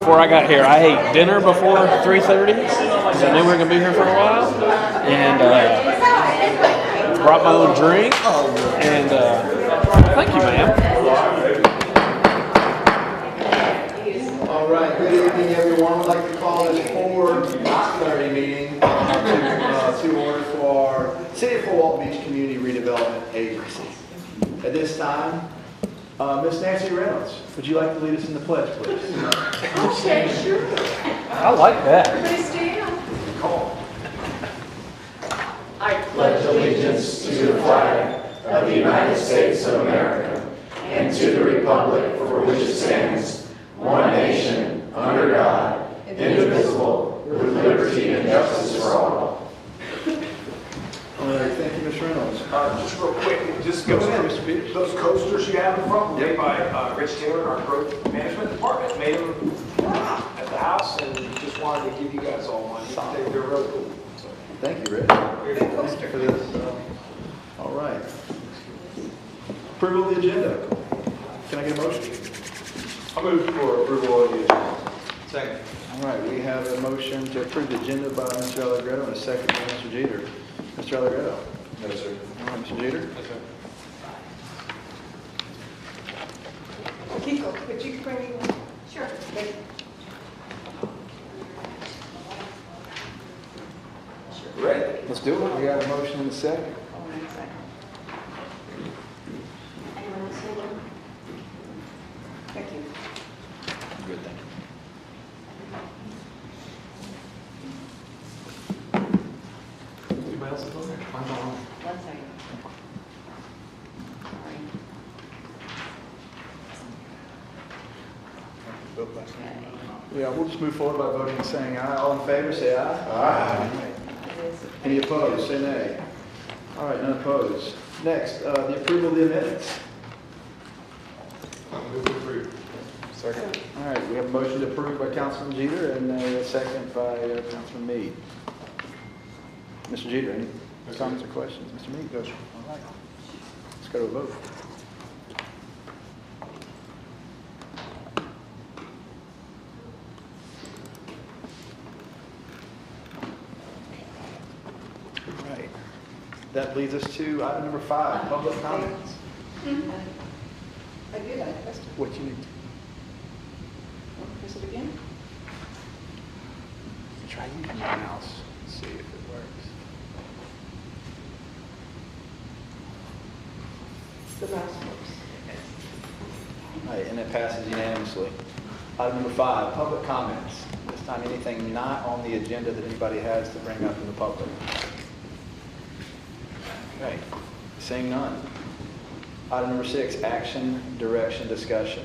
Before I got here, I ate dinner before 3:30 because I knew we were going to be here for a while, and brought my own drink, and thank you, ma'am. All right, good evening, everyone. I'd like to call this CRA Meeting to order for our City of Fort Walton Beach Community Redevelopment Agency. At this time, Miss Nancy Reynolds, would you like to lead us in the pledge, please? Okay, sure. I like that. Everybody stand. Call. I pledge allegiance to the flag of the United States of America and to the republic for which it stands, one nation, under God, indivisible, with liberty and justice for all. All right, thank you, Ms. Reynolds. Just real quick, just go ahead. Those coasters you have in front were made by Rich Taylor, our growth management department. Made them at the house, and just wanted to give you guys all one. They're really cool. So. Thank you, Rich. Thank you for this. All right. Approval of the agenda. Can I get a motion? I move for approval of the agenda. Second. All right, we have a motion to approve the agenda by Mr. Allegretto and a second by Mr. Jeter. Mr. Allegretto? No, sir. All right, Mr. Jeter? Yes, sir. Kiko, could you bring me one? Sure. Thank you. Ready? Let's do it. We got a motion and a second. Thank you. Good, thank you. Anybody else on there? One second. Sorry. Yeah, we'll just move forward by voting and saying aye. All in favor, say aye. Aye. Any opposed, say nay. All right, none opposed. Next, the approval of the minutes. Move to approve. Second. All right, we have a motion to approve by Councilman Jeter and a second by Councilman Meade. Mr. Jeter, any comments or questions? Mr. Meade? All right. Let's go to a vote. All right. That leads us to item number 5, public comments. I did, I pressed it. What you need? Press it again? Try using your mouse and see if it works. The mouse works. All right, and it passes unanimously. Item number 5, public comments. This time, anything not on the agenda that anybody has to bring up in the public. Okay, seeing none. Item number 6, action, direction, discussion.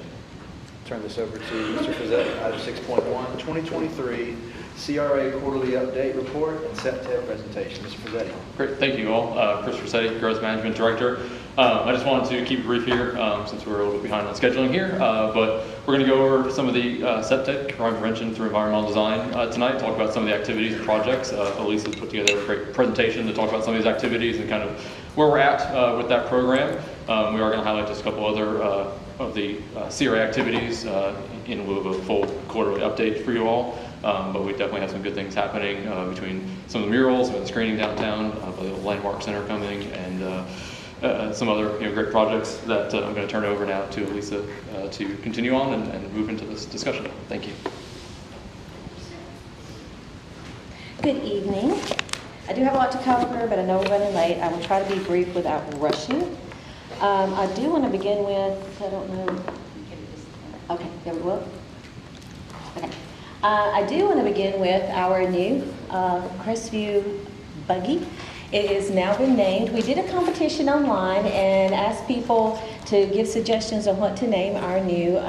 Turn this over to Mr. Fazzetti. Item 6.1, 2023 CRA quarterly update report and CEPTED presentation. Mr. Fazzetti. Great, thank you all. Chris Rossetti, Growth Management Director. I just wanted to keep it brief here since we're a little bit behind on scheduling here, but we're going to go over some of the CEPTED, crime prevention through environmental design tonight, talk about some of the activities and projects. Elise has put together a great presentation to talk about some of these activities and kind of where we're at with that program. We are going to highlight just a couple other of the CRA activities in lieu of a full quarterly update for you all. But we definitely have some good things happening between some of the murals, some of the screening downtown, the Landmark Center coming, and some other great projects that I'm going to turn over now to Lisa to continue on and move into this discussion. Thank you. Good evening. I do have a lot to cover, but I know we're running late. I will try to be brief without rushing. I do want to begin with, I don't know. Okay, there we go. Okay. I do want to begin with our new Crestview buggy. It has now been named. We did a competition online and asked people to give suggestions on what to name our new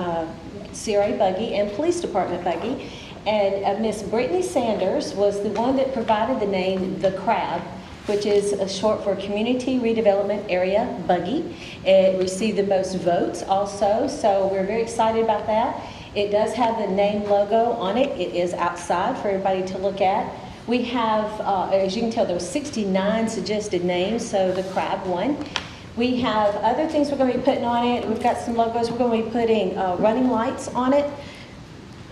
CRA buggy and police department buggy. And Miss Brittany Sanders was the one that provided the name The Crab, which is short for Community Redevelopment Area Buggy. It received the most votes also, so we're very excited about that. It does have the name logo on it. It is outside for everybody to look at. We have, as you can tell, there were 69 suggested names, so the Crab won. We have other things we're going to be putting on it. We've got some logos. We're going to be putting running lights on it.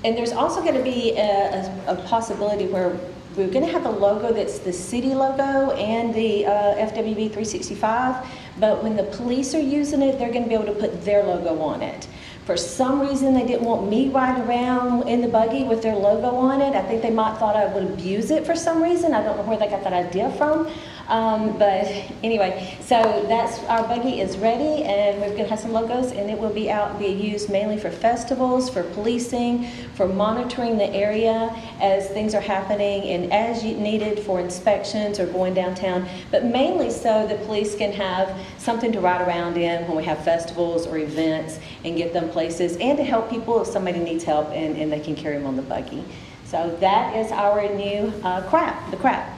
And there's also going to be a possibility where we're going to have a logo that's the city logo and the FWB 365, but when the police are using it, they're going to be able to put their logo on it. For some reason, they didn't want me riding around in the buggy with their logo on it. I think they might thought I would abuse it for some reason. I don't know where they got that idea from. But anyway, so that's our buggy is ready, and we're going to have some logos, and it will be used mainly for festivals, for policing, for monitoring the area as things are happening, and as needed for inspections or going downtown. But mainly so the police can have something to ride around in when we have festivals or events and get them places, and to help people if somebody needs help and they can carry them on the buggy. So that is our new crap, the crap.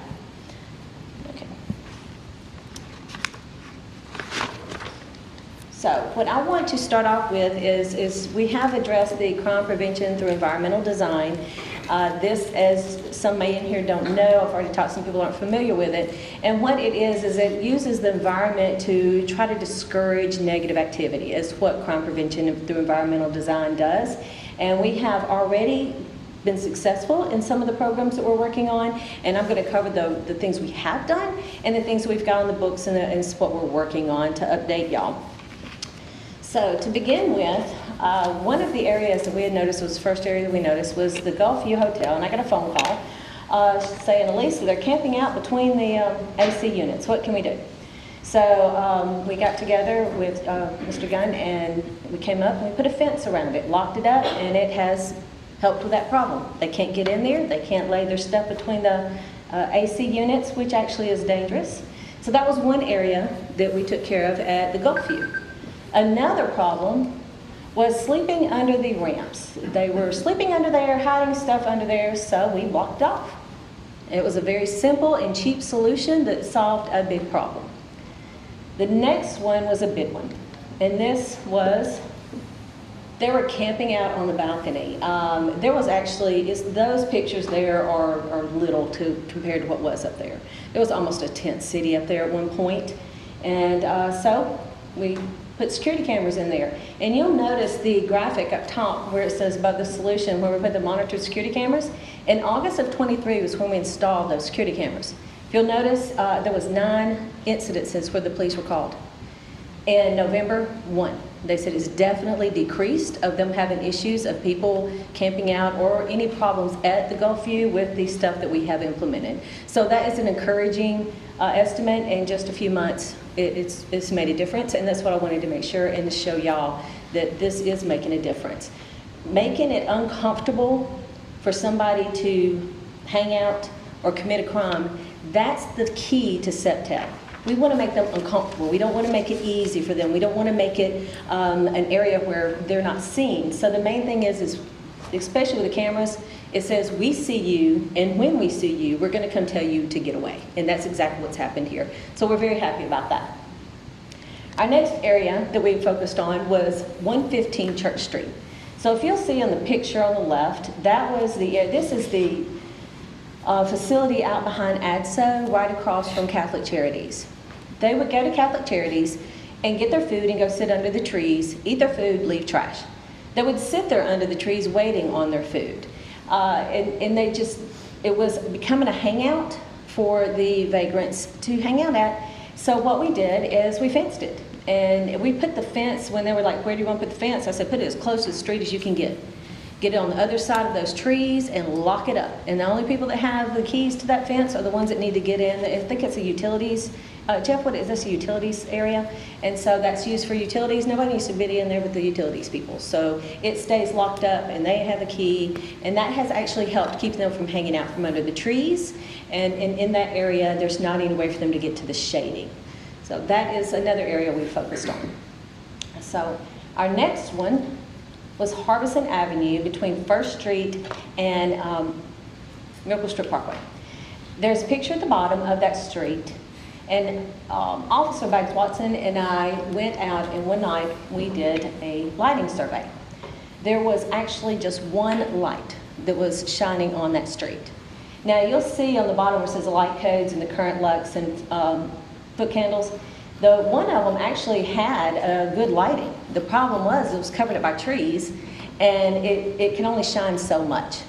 So what I want to start off with is we have addressed the crime prevention through environmental design. This, as some may in here don't know, I've already talked, some people aren't familiar with it. And what it is it uses the environment to try to discourage negative activity, is what crime prevention through environmental design does. And we have already been successful in some of the programs that we're working on, and I'm going to cover the things we have done and the things we've got on the books and what we're working on to update y'all. So to begin with, one of the areas that we had noticed was the first area that we noticed was the Gulfview Hotel, and I got a phone call saying, Elisa, they're camping out between the AC units. What can we do? So we got together with Mr. Gunn, and we came up and we put a fence around it, locked it up, and it has helped with that problem. They can't get in there. They can't lay their stuff between the AC units, which actually is dangerous. So that was one area that we took care of at the Gulfview. Another problem was sleeping under the ramps. They were sleeping under there, hiding stuff under there, so we blocked off. It was a very simple and cheap solution that solved a big problem. The next one was a big one, and this was, they were camping out on the balcony. There was actually, those pictures there are little compared to what was up there. There was almost a tent city up there at one point, and so we put security cameras in there. And you'll notice the graphic up top where it says about the solution, where we put the monitored security cameras. In August of 23 was when we installed those security cameras. If you'll notice, there was 9 incidences where the police were called. In November, 1. They said it's definitely decreased of them having issues of people camping out or any problems at the Gulfview with the stuff that we have implemented. So that is an encouraging estimate. In just a few months, it's made a difference, and that's what I wanted to make sure and to show y'all that this is making a difference. Making it uncomfortable for somebody to hang out or commit a crime, that's the key to CEPTEL. We want to make them uncomfortable. We don't want to make it easy for them. We don't want to make it an area where they're not seen. So the main thing is especially with the cameras, it says we see you, and when we see you, we're going to come tell you to get away. And that's exactly what's happened here. So we're very happy about that. Our next area that we focused on was 115 Church Street. So if you'll see on the picture on the left, that was this is the facility out behind ADSO, right across from Catholic Charities. They would go to Catholic Charities and get their food and go sit under the trees, eat their food, leave trash. They would sit there under the trees waiting on their food. And it was becoming a hangout for the vagrants to hang out at. So what we did is we fenced it. And we put the fence, when they were like, where do you want to put the fence? I said, put it as close to the street as you can get. Get it on the other side of those trees and lock it up. And the only people that have the keys to that fence are the ones that need to get in. I think it's a utilities. Jeff, what is this, a utilities area? And so that's used for utilities. Nobody needs to be in there with the utilities people. So it stays locked up and they have a key. And that has actually helped keep them from hanging out from under the trees. And in that area, there's not any way for them to get to the shading. So that is another area we focused on. So our next one was Harbison Avenue between 1st Street and Miracle Strip Parkway. There's a picture at the bottom of that street, and Officer Bags Watson and I went out, and one night we did a lighting survey. There was actually just one light that was shining on that street. Now you'll see on the bottom where it says the light codes and the current lux and foot candles. One of them actually had good lighting. The problem was it was covered up by trees, and it can only shine so much.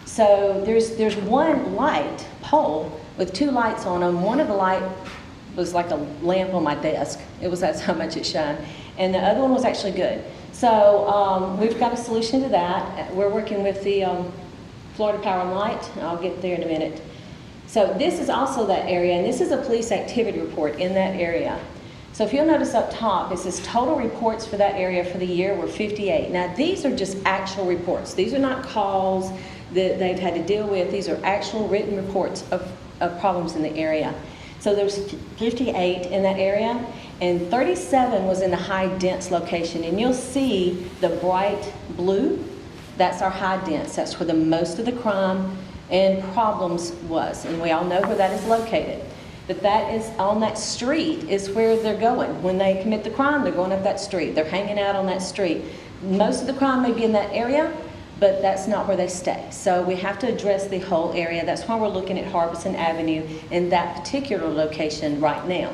So there's one light pole with 2 lights on them. One of the light was like a lamp on my desk. That's how much it shined. And the other one was actually good. So we've got a solution to that. We're working with the Florida Power and Light. I'll get there in a minute. So this is also that area, and this is a police activity report in that area. So if you'll notice up top, it says total reports for that area for the year were 58. Now these are just actual reports. These are not calls that they've had to deal with. These are actual written reports of problems in the area. So there's 58 in that area, and 37 was in the high dense location. And you'll see the bright blue, that's our high dense. That's where the most of the crime and problems was. And we all know where that is located. But that is on that street is where they're going. When they commit the crime, they're going up that street. They're hanging out on that street. Most of the crime may be in that area, but that's not where they stay. So we have to address the whole area. That's why we're looking at Harbison Avenue in that particular location right now.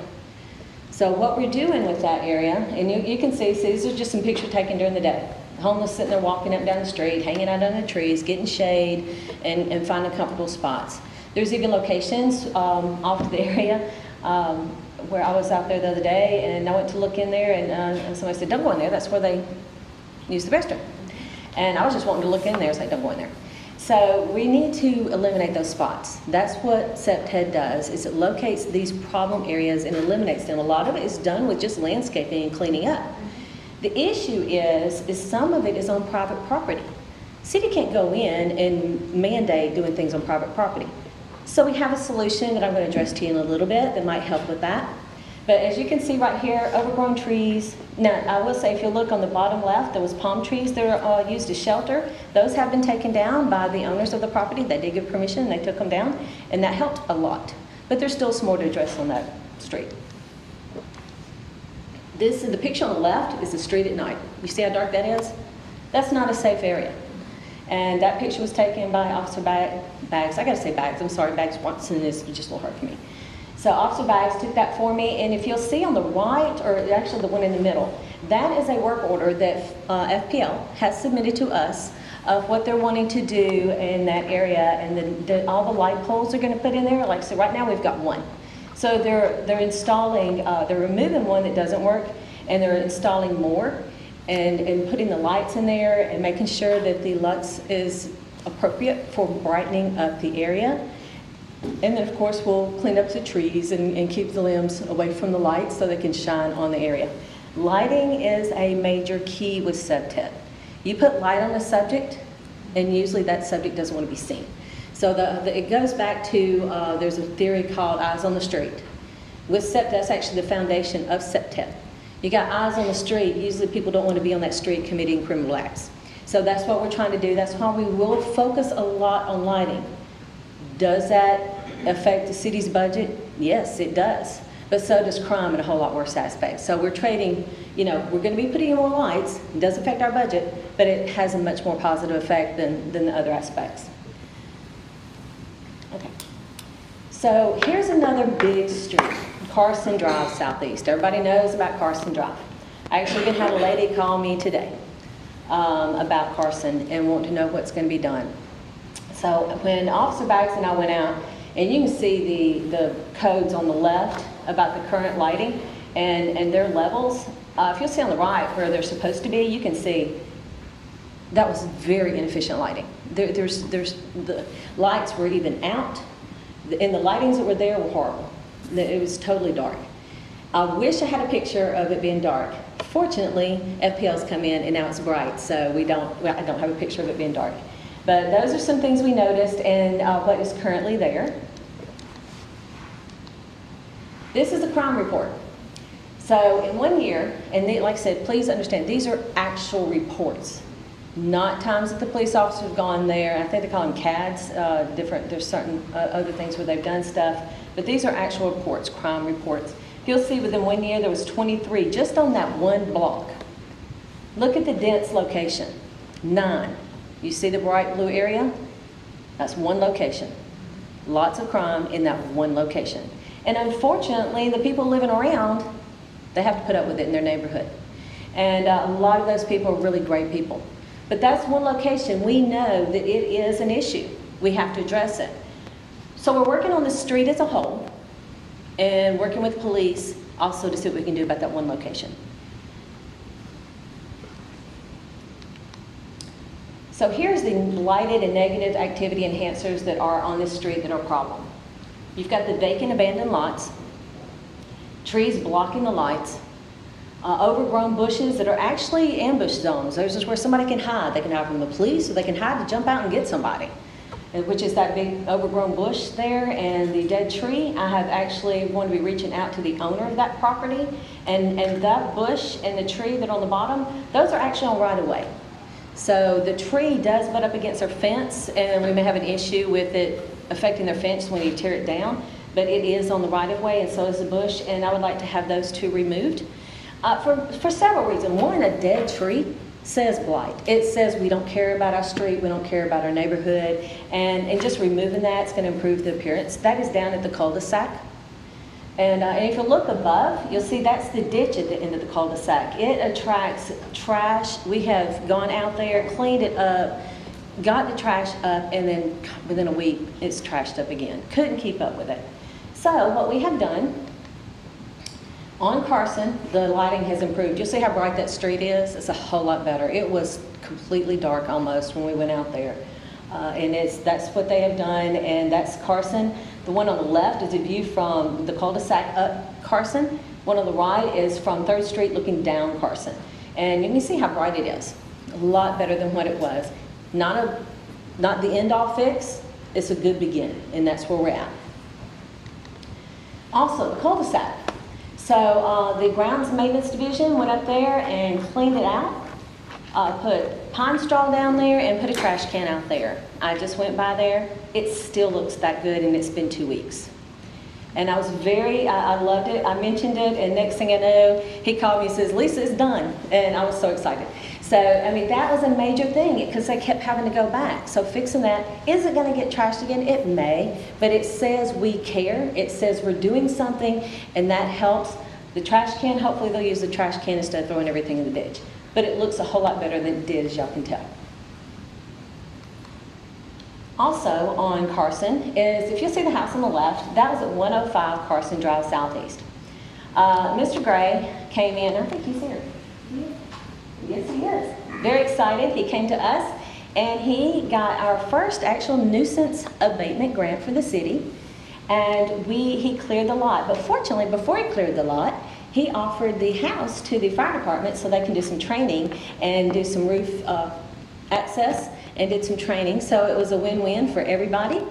So what we're doing with that area, and you can see these are just some pictures taken during the day. The homeless sitting there walking up and down the street, hanging out under the trees, getting shade, and finding comfortable spots. There's even locations off the area where I was out there the other day, and I went to look in there, and somebody said, don't go in there, that's where they use the restroom. And I was just wanting to look in there and say, don't go in there. So we need to eliminate those spots. That's what CEPTED does, is it locates these problem areas and eliminates them. A lot of it is done with just landscaping and cleaning up. The issue is some of it is on private property. City can't go in and mandate doing things on private property. So we have a solution that I'm going to address to you in a little bit that might help with that. But as you can see right here, overgrown trees. Now, I will say if you look on the bottom left, there was palm trees that are used as shelter. Those have been taken down by the owners of the property. They did give permission, and they took them down, and that helped a lot. But there's still some more to address on that street. The picture on the left is the street at night. You see how dark that is? That's not a safe area. And that picture was taken by Officer Baggs. I gotta say Baggs, I'm sorry, Baggs Watson is just a little hard for me. So Officer Baggs took that for me, and if you'll see on the right, or actually the one in the middle, that is a work order that FPL has submitted to us of what they're wanting to do in that area, and then all the light poles they're gonna put in there. Like, so right now we've got one. So they're installing, they're removing one that doesn't work, and they're installing more, and putting the lights in there, and making sure that the lux is appropriate for brightening up the area. And then of course we'll clean up the trees and keep the limbs away from the lights so they can shine on the area. Lighting is a major key with CEPTED. You put light on a subject, and usually that subject doesn't want to be seen. So it goes back to, there's a theory called eyes on the street. With CEPTED, that's actually the foundation of CEPTED. You got eyes on the street, usually people don't want to be on that street committing criminal acts. So that's what we're trying to do. That's why we will focus a lot on lighting. Does that affect the city's budget? Yes, it does. But so does crime in a whole lot worse aspects. So we're trading, we're going to be putting in more lights. It does affect our budget, but it has a much more positive effect than the other aspects. Okay. So here's another big street, Carson Drive Southeast. Everybody knows about Carson Drive. I actually even had a lady call me today about Carson and want to know what's going to be done. So when Officer Baggs and I went out, and you can see the codes on the left about the current lighting and their levels. If you'll see on the right where they're supposed to be, you can see that was very inefficient lighting. The lights were even out, and the lightings that were there were horrible. It was totally dark. I wish I had a picture of it being dark. Fortunately, FPL's come in and now it's bright, so I don't have a picture of it being dark. But those are some things we noticed and what is currently there. This is a crime report. So in 1 year, and like I said, please understand, these are actual reports, not times that the police officers have gone there. I think they call them CADs, there's certain other things where they've done stuff, but these are actual reports, crime reports. You'll see within 1 year there was 23 just on that one block. Look at the dense location, 9. You see the bright blue area? That's one location. Lots of crime in that one location. And unfortunately, the people living around, they have to put up with it in their neighborhood. And a lot of those people are really great people. But that's one location we know that it is an issue. We have to address it. So we're working on the street as a whole and working with police also to see what we can do about that one location. So here's the blighted and negative activity enhancers that are on this street that are a problem. You've got the vacant abandoned lots, trees blocking the lights, overgrown bushes that are actually ambush zones. Those is where somebody can hide. They can hide from the police, or they can hide to jump out and get somebody, which is that big overgrown bush there and the dead tree. I have actually going to be reaching out to the owner of that property, and that bush and the tree that are on the bottom, those are actually on right of way. So the tree does butt up against our fence, and we may have an issue with it affecting their fence when you tear it down, but it is on the right of way, and so is the bush, and I would like to have those two removed for several reasons. One, a dead tree says blight. It says we don't care about our street, we don't care about our neighborhood, and just removing that is going to improve the appearance. That is down at the cul-de-sac. And if you look above, you'll see that's the ditch at the end of the cul-de-sac. It attracts trash. We have gone out there, cleaned it up, got the trash up, and then within a week, it's trashed up again. Couldn't keep up with it. So what we have done, on Carson, the lighting has improved. You'll see how bright that street is. It's a whole lot better. It was completely dark almost when we went out there. And that's what they have done, and that's Carson. The one on the left is a view from the cul-de-sac up Carson. One on the right is from 3rd Street looking down Carson. And you can see how bright it is. A lot better than what it was. Not the end-all fix, it's a good beginning, and that's where we're at. Also, the cul-de-sac. So the grounds maintenance division went up there and cleaned it out. Put pine straw down there and put a trash can out there. I just went by there. It still looks that good, and it's been 2 weeks. And I was I loved it. I mentioned it, and next thing I know, he called me and says, Lisa, it's done. And I was so excited. So, I mean, that was a major thing because they kept having to go back. So fixing that, is it going to get trashed again? It may, but it says we care. It says we're doing something, and that helps. The trash can, hopefully they'll use the trash can instead of throwing everything in the ditch. But it looks a whole lot better than it did, as y'all can tell. Also on Carson is, if you see the house on the left, that was at 105 Carson Drive Southeast. Mr. Gray came in, I think he's here. Yes, he is. Very excited. He came to us, and he got our first actual nuisance abatement grant for the city, and he cleared the lot. But fortunately, before he cleared the lot, he offered the house to the fire department so they can do some training and do some roof access and did some training. So it was a win-win for everybody.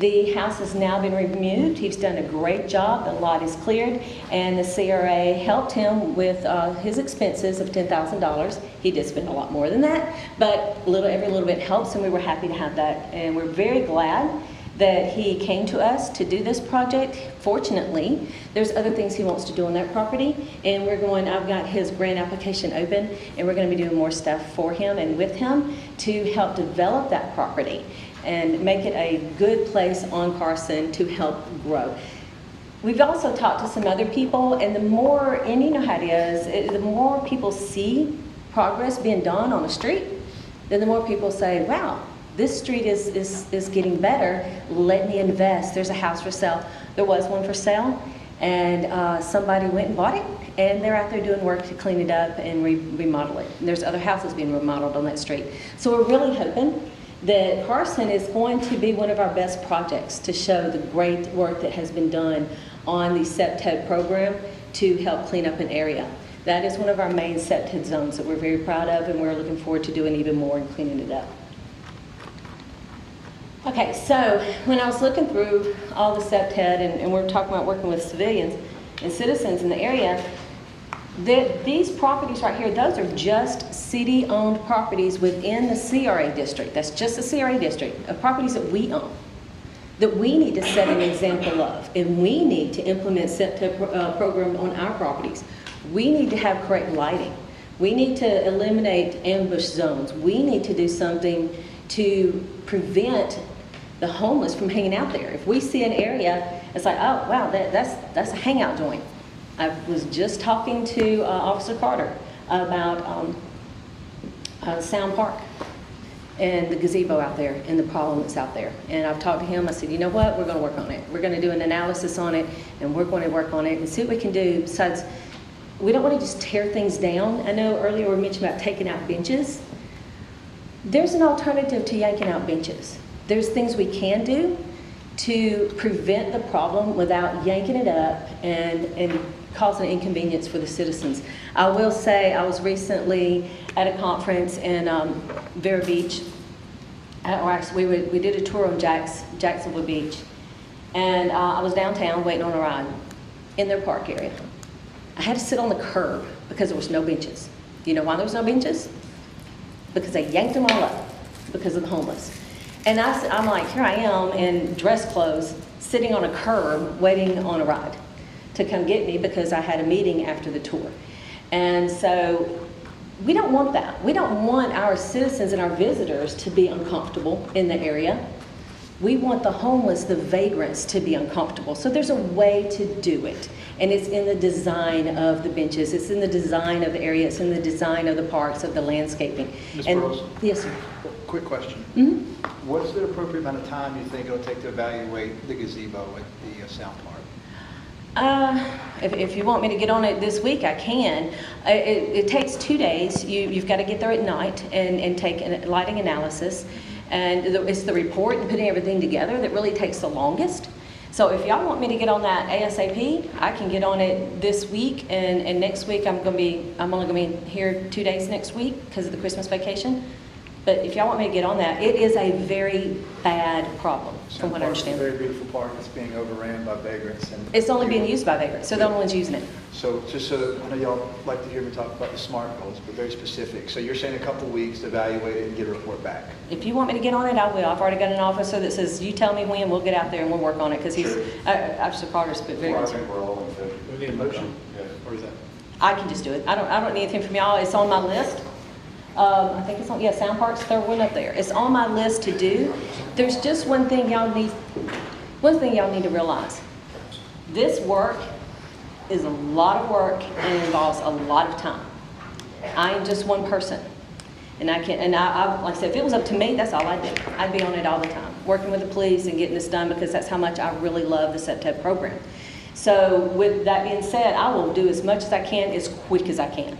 The house has now been removed. He's done a great job. The lot is cleared, and the CRA helped him with his expenses of $10,000. He did spend a lot more than that, but every little bit helps, and we were happy to have that. And we're very glad that he came to us to do this project. Fortunately, there's other things he wants to do on that property, and I've got his grant application open, and we're going to be doing more stuff for him and with him to help develop that property and make it a good place on Carson to help grow. We've also talked to some other people, and and you know how it is, the more people see progress being done on the street, then the more people say, wow, this street is getting better, let me invest. There's a house for sale. There was one for sale, and somebody went and bought it, and they're out there doing work to clean it up and remodel it. And there's other houses being remodeled on that street. So we're really hoping that Carson is going to be one of our best projects to show the great work that has been done on the SEPTED program to help clean up an area. That is one of our main SEPTED zones that we're very proud of, and we're looking forward to doing even more and cleaning it up. Okay, so when I was looking through all the SEPTED, and we're talking about working with civilians and citizens in the area, these properties right here, those are just city-owned properties within the CRA district. That's just the CRA district of properties that we own, that we need to set an example of, and we need to implement SEPTED program on our properties. We need to have correct lighting. We need to eliminate ambush zones. We need to do something to prevent the homeless from hanging out there. If we see an area, it's like, oh wow, that's a hangout joint. I was just talking to Officer Carter about Sound Park and the gazebo out there and the problem that's out there. And I've talked to him. I said, you know what? We're going to work on it. We're going to do an analysis on it, and we're going to work on it and see what we can do. Besides, we don't want to just tear things down. I know earlier we mentioned about taking out benches. There's an alternative to yanking out benches. There's things we can do to prevent the problem without yanking it up and causing inconvenience for the citizens. I will say I was recently at a conference in Vero Beach, or actually we did a tour on Jacksonville Beach, and I was downtown waiting on a ride in their park area. I had to sit on the curb because there was no benches. You know why there was no benches? Because they yanked them all up because of the homeless. And I'm like, here I am in dress clothes, sitting on a curb, waiting on a ride to come get me because I had a meeting after the tour. And so we don't want that. We don't want our citizens and our visitors to be uncomfortable in the area. We want the homeless, the vagrants, to be uncomfortable. So there's a way to do it. And it's in the design of the benches. It's in the design of the area. It's in the design of the parks, of the landscaping. Ms. And, Burrows? yes, sir. Quick question. Mm-hmm. What's the appropriate amount of time you think it'll take to evaluate the gazebo at the Sound Park? If you want me to get on it this week, I can. It takes 2 days. You've got to get there at night and take a lighting analysis. And it's the report and putting everything together that really takes the longest. So if y'all want me to get on that ASAP, I can get on it this week. And next week I'm only going to be here 2 days next week because of the Christmas vacation. But if y'all want me to get on that, it is a very bad problem, from what I understand. It's a very beautiful park. It's being overran by vagrants. And It's only being used by vagrants, so they're the only ones using it. So just so, I know y'all like to hear me talk about the SMART goals, but very specific. So you're saying a couple weeks to evaluate it and get a report back? If you want me to get on it, I will. I've already got an officer that says, you tell me when, we'll get out there and we'll work on it, because he's, Officer Carter's been very Well, I concerned. think we're all in favor. Do we need a motion? Yeah. Or is that? I can just do it. I don't need anything from y'all. It's on my list. I think it's on, yeah, Sound Park's third one up there. It's on my list to do. There's just one thing y'all need to realize. This work is a lot of work and involves a lot of time. I am just one person. And I like I said, if it was up to me, that's all I'd do. I'd be on it all the time, working with the police and getting this done, because that's how much I really love the CEPTED program. So with that being said, I will do as much as I can, as quick as I can.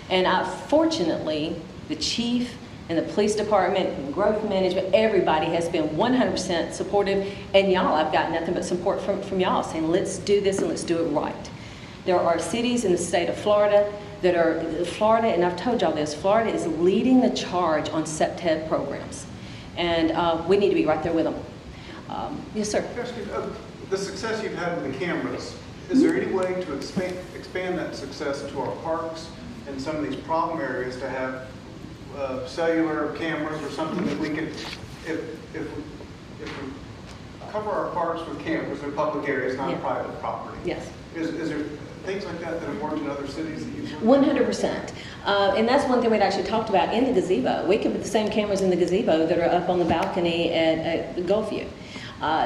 And fortunately, the chief and the police department and growth management, everybody has been 100% supportive. And y'all, I've got nothing but support from y'all saying, let's do this and let's do it right. There are cities in the state of Florida that are, and I've told y'all this, Florida is leading the charge on CEPTED programs. And we need to be right there with them. Yes, sir. The success you've had with the cameras, is there any way to expand that success to our parks and some of these problem areas to have cellular cameras or something that we can, if we cover our parks with cameras in public areas, not private property? Yes. Is there things like that that have worked in other cities that you've 100%. And that's one thing we'd actually talked about in the gazebo. We could put the same cameras in the gazebo that are up on the balcony at Gulfview.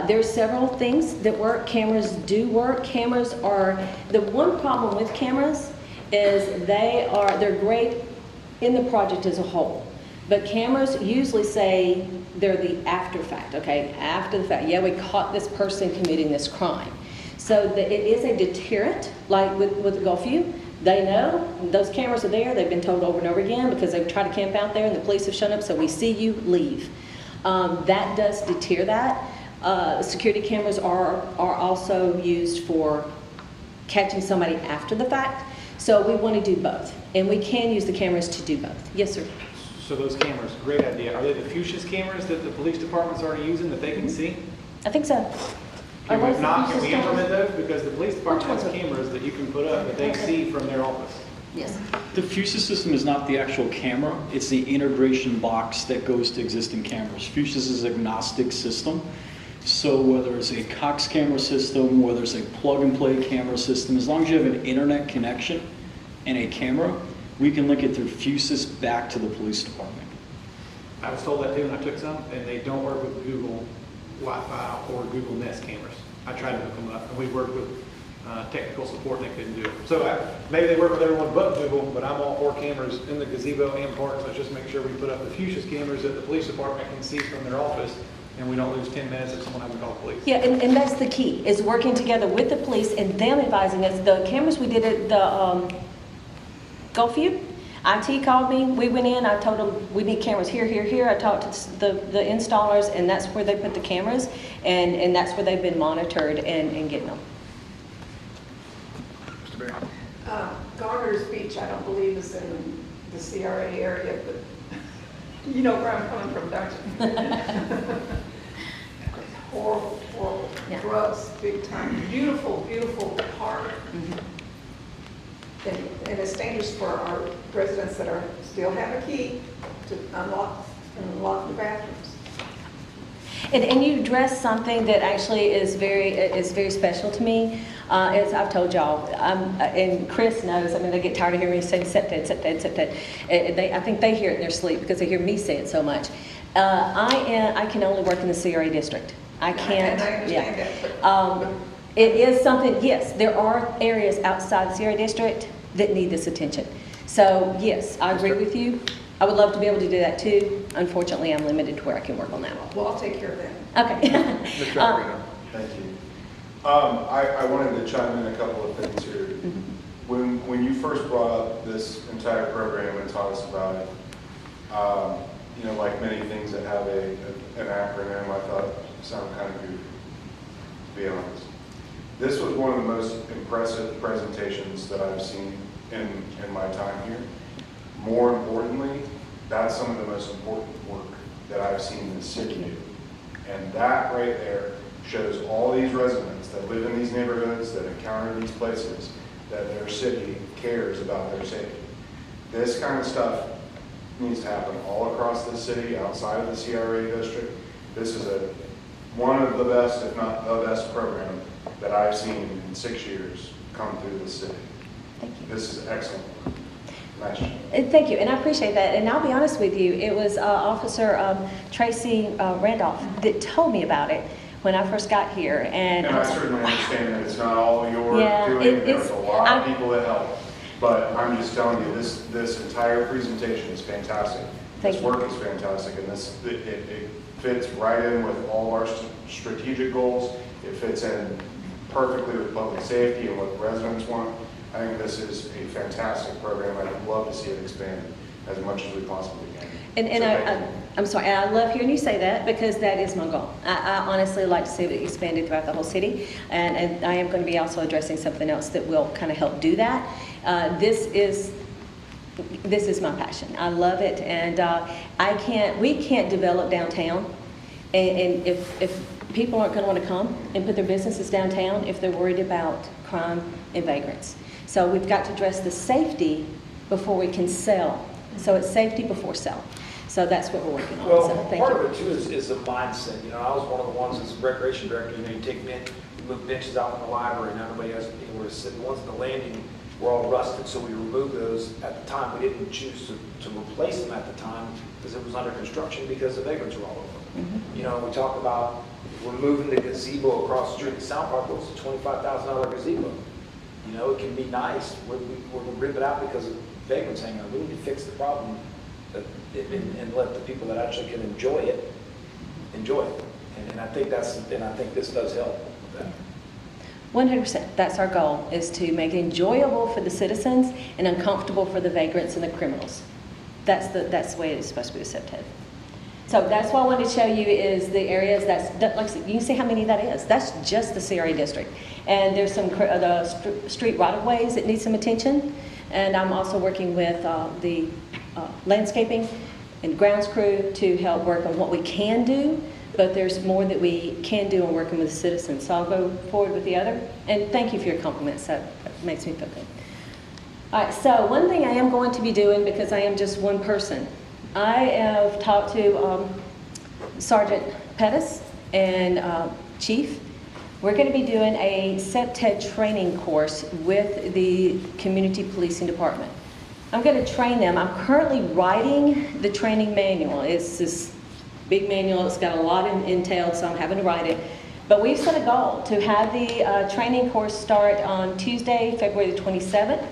There's several things that work. Cameras do work. Cameras are, the one problem with cameras is they're great in the project as a whole. But cameras usually say they're the after fact, okay? After the fact, yeah, we caught this person committing this crime. So it is a deterrent, like with the Gulfview. They know those cameras are there. They've been told over and over again because they've tried to camp out there and the police have shown up, so we see you, leave. That does deter that. Security cameras are also used for catching somebody after the fact. So we want to do both, and we can use the cameras to do both. Yes, sir. So those cameras, great idea. Are they the Fuchsia's cameras that the police department's already using that they can see? I think so. Can Are we those not, can Fuchsia's we implement cameras? those? Because the police department has cameras that you can put up that they see from their office. Yes. The Fuchsia system is not the actual camera, it's the integration box that goes to existing cameras. Fuchsia is an agnostic system. So whether it's a Cox camera system, whether it's a plug-and-play camera system, as long as you have an internet connection and a camera, we can link it through Fuchsia back to the police department. I was told that too, and I took some, and they don't work with Google Wi-Fi or Google Nest cameras. I tried to hook them up, and we worked with technical support, and they couldn't do it. So maybe they work with everyone but Google, but I'm all for cameras in the gazebo and parks. Let's just make sure we put up the fuchsias cameras that the police department can see from their office, and we don't lose 10 minutes if someone has to call the police. Yeah, and that's the key, is working together with the police and them advising us. The cameras we did at the Gulfview, IT called me, we went in, I told them we need cameras here, here, here. I talked to the installers, and that's where they put the cameras, and that's where they've been monitored and getting them. Mr. Barry. Garner's Beach, I don't believe is in the CRA area, but you know where I'm coming from, don't you? Horrible, horrible, Yeah. drugs, big time. Beautiful, beautiful park. And it's dangerous for our residents that still have a key to unlock the bathrooms. And you addressed something that actually is very special to me. As I've told y'all, and Chris knows, I mean, they get tired of hearing me say septet, septet, septet. I think they hear it in their sleep because they hear me say it so much. I can only work in the CRA district. I can't. And I understand yeah. that. It is something, yes, there are areas outside the CRA district that need this attention. So yes, I agree with you. I would love to be able to do that too. Unfortunately, I'm limited to where I can work on that. Well, I'll take care of that. Okay. Mr. Alvarado. Thank you. I wanted to chime in a couple of things here. When you first brought up this entire program and taught us about it, you know, like many things that have an acronym, I thought it sounded kind of goofy, to be honest. This was one of the most impressive presentations that I've seen in my time here. More importantly, that's some of the most important work that I've seen the city do. And that right there shows all these residents that live in these neighborhoods, that encounter these places, that their city cares about their safety. This kind of stuff needs to happen all across the city, outside of the CRA district. This is one of the best, if not the best program that I've seen in 6 years come through the city. Thank you. This is excellent. Nice job. Thank you, and I appreciate that. And I'll be honest with you, it was Officer Tracy Randolph that told me about it when I first got here. And I certainly understand that it's not all your Yeah, doing. There's a lot of people that help. But I'm just telling you, this entire presentation is fantastic. Thank This you. work is fantastic, and it fits right in with all of our strategic goals. It fits in perfectly with public safety and what residents want. I think this is a fantastic program. I'd love to see it expand as much as we possibly can. And I'm sorry, I love hearing you say that because that is my goal. I honestly like to see it expanded throughout the whole city, and I am going to be also addressing something else that will kind of help do that. This is my passion. I love it, and we can't develop downtown, and if people aren't going to want to come and put their businesses downtown if they're worried about crime and vagrants. So we've got to address the safety before we can sell. So it's safety before sell. So that's what we're working on. Well, So thank part you. of it too is the mindset. You know, I was one of the ones as recreation director, you know, you take you move benches out in the library, now nobody has anywhere to sit. The ones in the landing were all rusted, so we removed those at the time. We didn't choose to replace them at the time because it was under construction because the vagrants were all over. Mm-hmm. You know, we talked about removing the gazebo across the street in Sound Park. It was a $25,000 gazebo. You know, it can be nice. We're going to rip it out because of vagrants hanging out. We need to fix the problem and let the people that actually can enjoy it. And I think this does help with that. 100%. That's our goal, is to make it enjoyable for the citizens and uncomfortable for the vagrants and the criminals. That's the way it's supposed to be accepted. So that's what I wanted to show you is the areas like I said, you can see how many that is. That's just the CRA district. And there's some street right-of-ways that need some attention. And I'm also working with the landscaping and grounds crew to help work on what we can do, but there's more that we can do in working with the citizens. So I'll go forward with the other. And thank you for your compliments. That makes me feel good. All right, so one thing I am going to be doing, because I am just one person, I have talked to Sergeant Pettis and Chief. We're going to be doing a CEPTED training course with the Community Policing Department. I'm going to train them. I'm currently writing the training manual. It's this big manual. It's got a lot entailed, so I'm having to write it. But we've set a goal to have the training course start on Tuesday, February the 27th.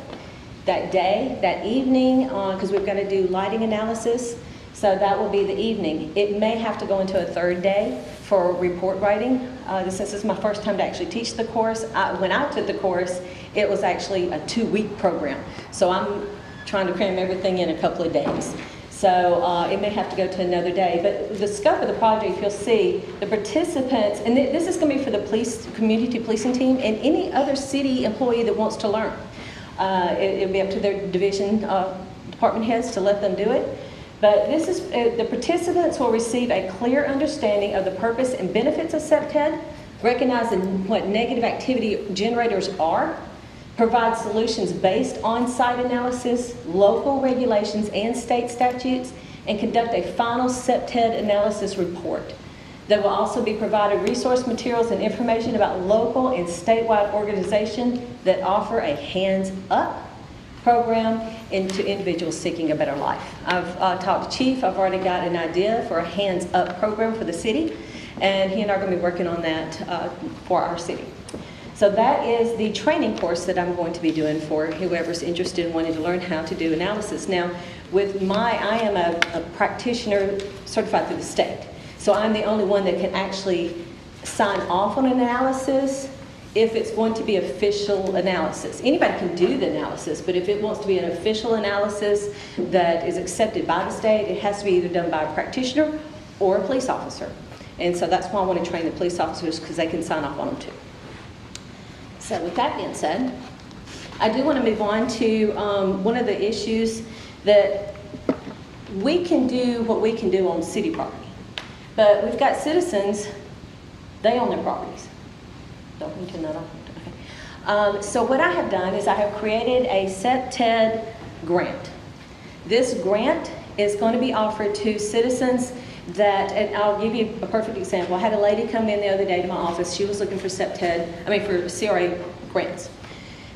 That day, that evening, because we've got to do lighting analysis, so that will be the evening. It may have to go into a third day for report writing. Since this is my first time to actually teach the course, when I took the course, it was actually a 2-week program. So I'm trying to cram everything in a couple of days. So it may have to go to another day. But the scope of the project, you'll see the participants, and this is going to be for the police, community policing team, and any other city employee that wants to learn. It'll be up to their division department heads to let them do it. But this is, the participants will receive a clear understanding of the purpose and benefits of CEPTED, recognizing what negative activity generators are, provide solutions based on site analysis, local regulations and state statutes, and conduct a final CEPTED analysis report. There will also be provided resource materials and information about local and statewide organizations that offer a hands-up program to individuals seeking a better life. I've talked to Chief. I've already got an idea for a hands-up program for the city, and he and I are going to be working on that for our city. So that is the training course that I'm going to be doing for whoever's interested in wanting to learn how to do analysis. Now, I am a practitioner certified through the state. So I'm the only one that can actually sign off on an analysis if it's going to be official analysis. Anybody can do the analysis, but if it wants to be an official analysis that is accepted by the state, it has to be either done by a practitioner or a police officer. And so that's why I want to train the police officers, because they can sign off on them too. So with that being said, I do want to move on to one of the issues that we can do what we can do on city property. But we've got citizens, they own their properties. Don't we turn that off? Okay. So what I have done is I have created a CEPTED grant. This grant is going to be offered to citizens that, and I'll give you a perfect example. I had a lady come in the other day to my office. She was looking for for CRA grants.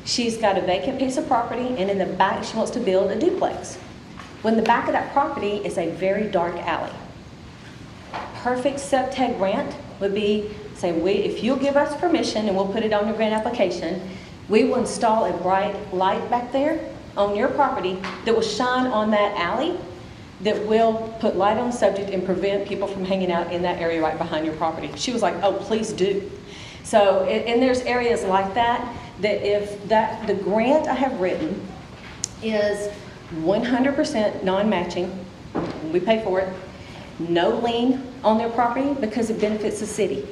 She's got a vacant piece of property, and in the back she wants to build a duplex. When the back of that property is a very dark alley. Perfect CEPTED grant would be, say, if you'll give us permission and we'll put it on your grant application, we will install a bright light back there on your property that will shine on that alley, that will put light on the subject and prevent people from hanging out in that area right behind your property. She was like, oh, please do. So, and there's areas like that, the grant I have written is 100% non-matching. We pay for it. No lien on their property because it benefits the city.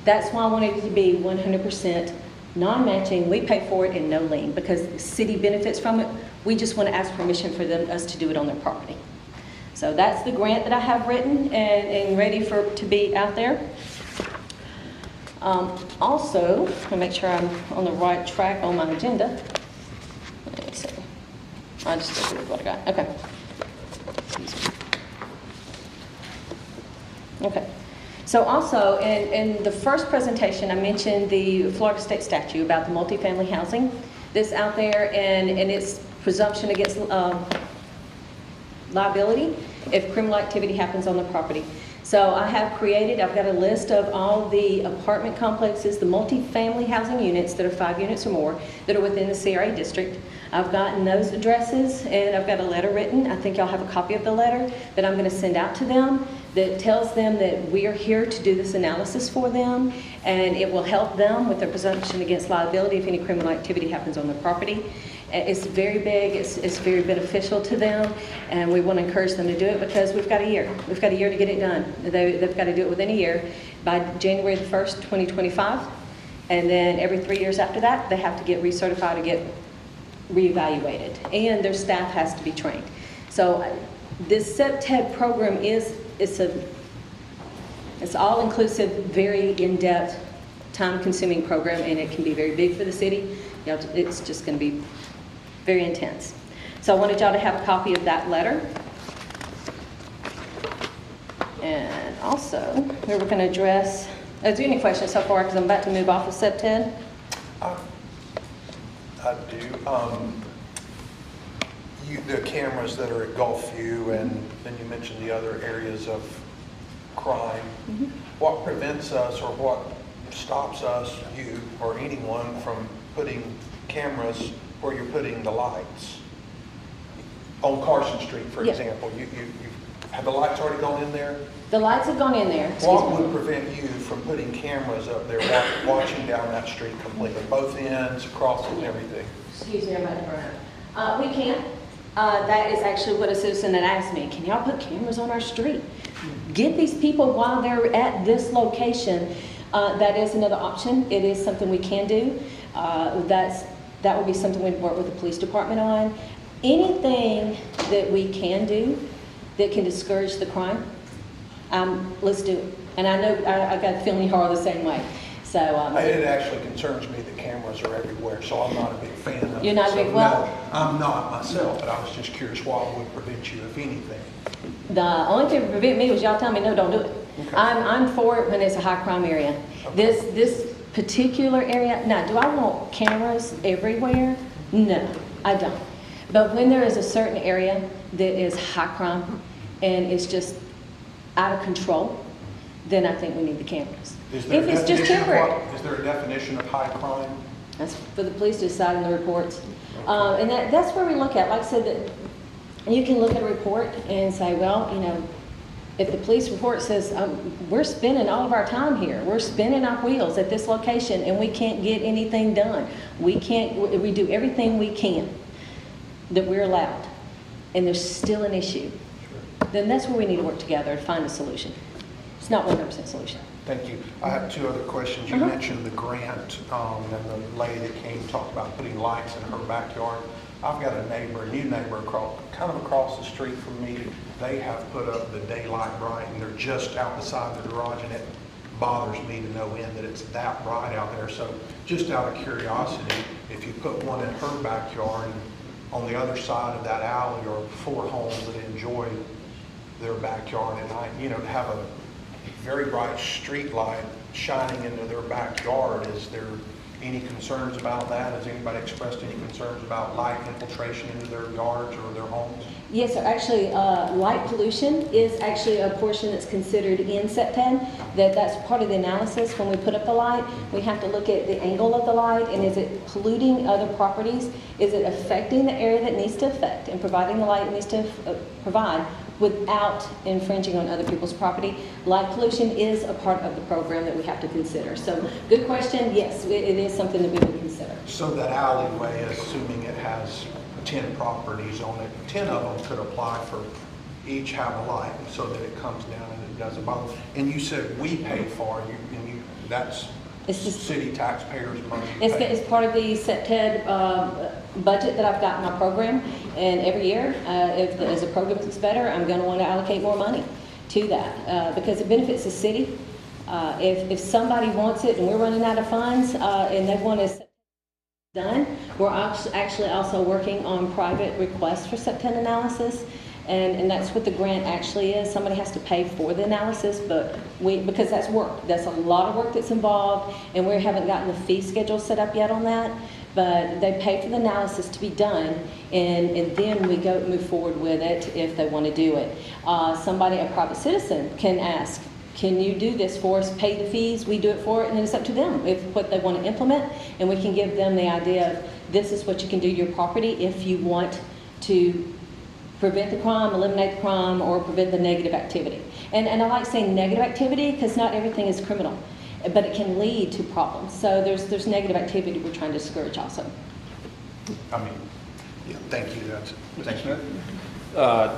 That's why I wanted it to be 100% non-matching. We pay for it and no lien because the city benefits from it. We just want to ask permission for us to do it on their property. So that's the grant that I have written and ready to be out there. Also, to make sure I'm on the right track on my agenda. Let me see. I just looked at what I got. Okay. Okay. So also, in the first presentation, I mentioned the Florida state statute about the multifamily housing that's out there and its presumption against liability if criminal activity happens on the property. So I've got a list of all the apartment complexes, the multifamily housing units that are 5 units or more that are within the CRA district. I've gotten those addresses and I've got a letter written. I think y'all have a copy of the letter that I'm going to send out to them that tells them that we are here to do this analysis for them and it will help them with their presumption against liability if any criminal activity happens on their property. It's very big, it's very beneficial to them, and we want to encourage them to do it because we've got a year. We've got a year to get it done. They've got to do it within a year by January the 1st, 2025, and then every 3 years after that, they have to get recertified or get reevaluated, and their staff has to be trained. So this CEPTED program it's all-inclusive, very in-depth, time-consuming program, and it can be very big for the city. It's just going to be very intense. So I wanted y'all to have a copy of that letter. And also, we were going to address, is there any questions so far? Because I'm about to move off of CEPTED. I do. The cameras that are at Gulfview, and then you mentioned the other areas of crime. Mm-hmm. What prevents us, or what stops us, you, or anyone from putting cameras where you're putting the lights? On Carson Street, for Yeah. example, have the lights already gone in there? The lights have gone in there. What would prevent you from putting cameras up there watching down that street completely, both ends, across it and everything? Excuse me, I'm about to burn up. We can't. That is actually what a citizen had asked me. Can y'all put cameras on our street? Get these people while they're at this location. That is another option. It is something we can do. That would be something we'd work with the police department on. Anything that we can do that can discourage the crime, let's do it. And I know I got the feeling you are the same way. So it actually concerns me that cameras are everywhere, so I'm not a big fan of it. You're not a big, So, well, no, I'm not myself, but I was just curious what would prevent you, if anything. the only thing that prevent me was y'all telling me, no, don't do it. Okay. I'm for it when it's a high crime area. Okay. This particular area, now, do I want cameras everywhere? No, I don't. But when there is a certain area that is high crime and it's just out of control, then I think we need the cameras. Is there If a it's just definition of temporary. Is there a definition of high crime? That's for the police to decide in the reports. And that's where we look at, like I said, that you can look at a report and say, well, you know, if the police report says, we're spending all of our time here, we're spinning our wheels at this location and we can't get anything done. We do everything we can that we're allowed, and there's still an issue, then that's where we need to work together to find a solution. It's not 100% solution. Thank you. I have two other questions. You mentioned the grant, and the lady that came talked about putting lights in her backyard. I've got a new neighbor kind of across the street from me. They have put up the daylight bright, and they're just out beside the garage, and it bothers me to no end that it's that bright out there. So just out of curiosity, if you put one in her backyard, on the other side of that alley are 4 homes that enjoy their backyard at night, you know, to have a very bright street light shining into their backyard. Is there any concerns about that? Has anybody expressed any concerns about light infiltration into their yards or their homes? Yes, sir. Actually, light pollution is actually a portion that's considered in SEPTED. That's part of the analysis. When we put up the light, we have to look at the angle of the light, and is it polluting other properties? Is it affecting the area that needs to affect and providing the light it needs to provide without infringing on other people's property? Light pollution is a part of the program that we have to consider. So, good question. Yes, it is something that we would consider. So that alleyway, assuming it has 10 properties on it, 10 of them could apply for each have a light so that it comes down and it doesn't bother. And you said we pay for it, that's city taxpayers' money. It's part of the SEPTED budget that I've got in my program, and every year, as the program gets better, I'm going to want to allocate more money to that because it benefits the city. If somebody wants it and we're running out of funds and they want us done, we're actually also working on private requests for SEPTED analysis. And that's what the grant actually is. Somebody has to pay for the analysis, but because that's work. That's a lot of work that's involved, and we haven't gotten the fee schedule set up yet on that. But they pay for the analysis to be done, and then we move forward with it if they want to do it. A private citizen, can ask, can you do this for us, pay the fees, we do it for it, and then it's up to them if what they want to implement, and we can give them the idea of this is what you can do to your property if you want to prevent the crime, eliminate the crime, or prevent the negative activity. And I like saying negative activity because not everything is criminal, but it can lead to problems. So there's negative activity we're trying to discourage also. Thank you. Thank you.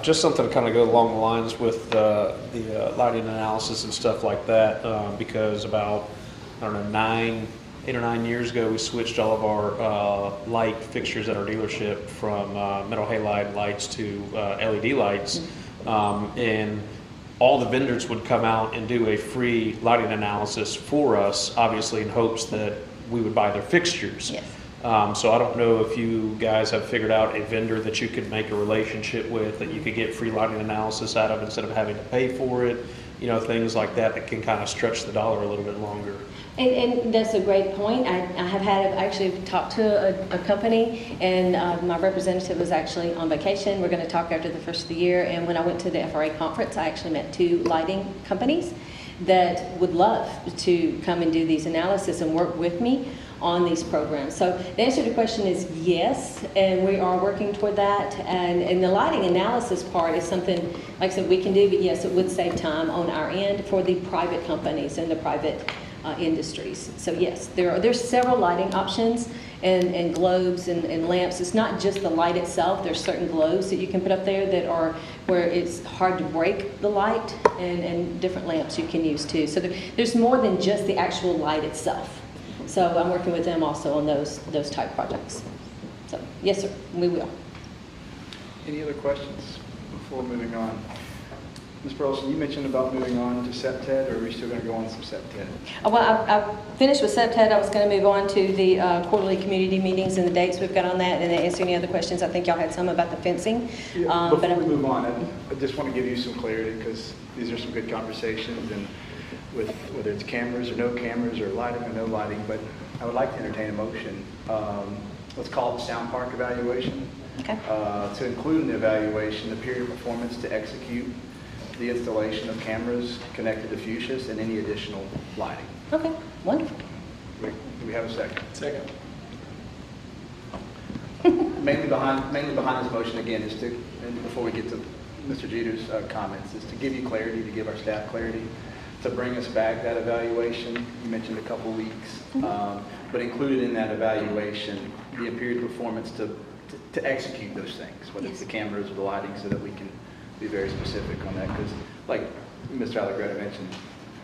Just something to kind of go along the lines with the lighting analysis and stuff like that, because about, 8 or 9 years ago, we switched all of our light fixtures at our dealership from metal halide lights to LED lights, and all the vendors would come out and do a free lighting analysis for us, obviously in hopes that we would buy their fixtures. Yes. So I don't know if you guys have figured out a vendor that you could make a relationship with that you could get free lighting analysis out of instead of having to pay for it, things like that can kind of stretch the dollar a little bit longer. And that's a great point. I have actually talked to a company, and my representative was actually on vacation. We're going to talk after the first of the year, and when I went to the FRA conference, I actually met 2 lighting companies that would love to come and do these analysis and work with me on these programs. So the answer to the question is yes, and we are working toward that. And the lighting analysis part is something, like I said, we can do, but yes, it would save time on our end for the private companies and the private industries. So yes, there's several lighting options and globes and lamps. It's not just the light itself. There's certain globes that you can put up there that are where it's hard to break the light, and different lamps you can use too. So there's more than just the actual light itself. So I'm working with them also on those type projects. So yes, sir, we will. Any other questions before moving on? Ms. Burleson, you mentioned about moving on to SEPTED, or are we still going to go on some SEPTED? Well, I finished with SEPTED. I was going to move on to the quarterly community meetings and the dates we've got on that, and then answer any other questions. I think y'all had some about the fencing. Before we move on, I just want to give you some clarity, because these are some good conversations, and with whether it's cameras or no cameras, or lighting or no lighting, but I would like to entertain a motion. Let's call it the sound park evaluation. Okay. To include in the evaluation the period performance to execute the installation of cameras connected to fuchsias and any additional lighting. Okay, wonderful. Do we have a second? Second. Mainly behind this motion, again, is to, and before we get to Mr. Jeter's comments, is to give you clarity, to give our staff clarity, to bring us back that evaluation. You mentioned a couple weeks, but included in that evaluation, the period performance to execute those things, whether it's the cameras or the lighting, so that we can be very specific on that. Because like Mr. Allegretta mentioned,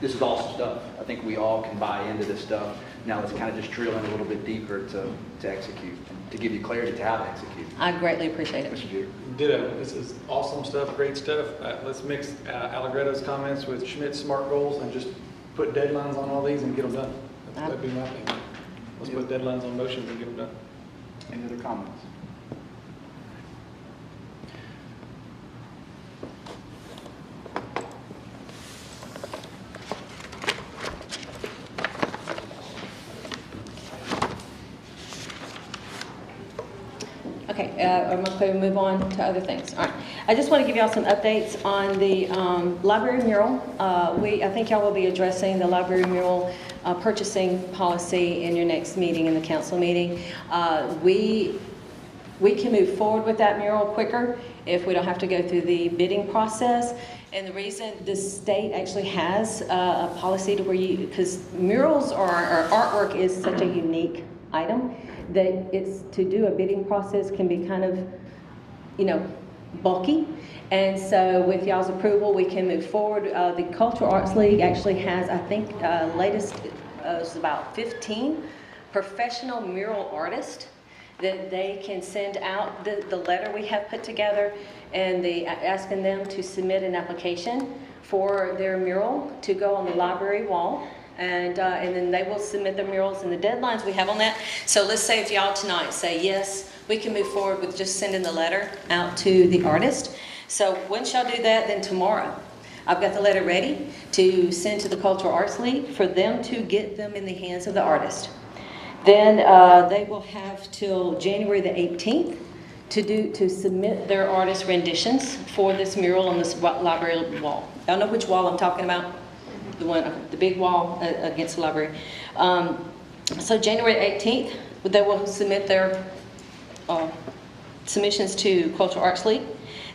this is awesome stuff. I think we all can buy into this stuff. Now let's kind of just drill in a little bit deeper to execute, to give you clarity to how to execute. I greatly appreciate it. Mr. Jeter. Ditto. This is awesome stuff, great stuff. Let's mix Allegretta's comments with Schmidt's SMART goals and just put deadlines on all these and get them done. That'd be my opinion. Let's put deadlines on motions and get them done. Any other comments? Okay, I'm going to move on to other things. All right. I just want to give y'all some updates on the library mural. I think y'all will be addressing the library mural purchasing policy in your next meeting, in the council meeting. We can move forward with that mural quicker if we don't have to go through the bidding process. And the reason the state actually has a policy to where because murals or artwork is such a unique item that it's to do a bidding process can be kind of, bulky. And so with y'all's approval, we can move forward. The Cultural Arts League actually has, I think, latest is about 15 professional mural artists that they can send out the letter we have put together, and asking them to submit an application for their mural to go on the library wall. And then they will submit their murals and the deadlines we have on that. So let's say if y'all tonight say, yes, we can move forward with just sending the letter out to the artist. So once y'all do that, then tomorrow, I've got the letter ready to send to the Cultural Arts League for them to get them in the hands of the artist. Then they will have till January the 18th to submit their artist renditions for this mural on this library wall. Y'all know which wall I'm talking about? The big wall against the library. So January 18th, they will submit their submissions to Cultural Arts League.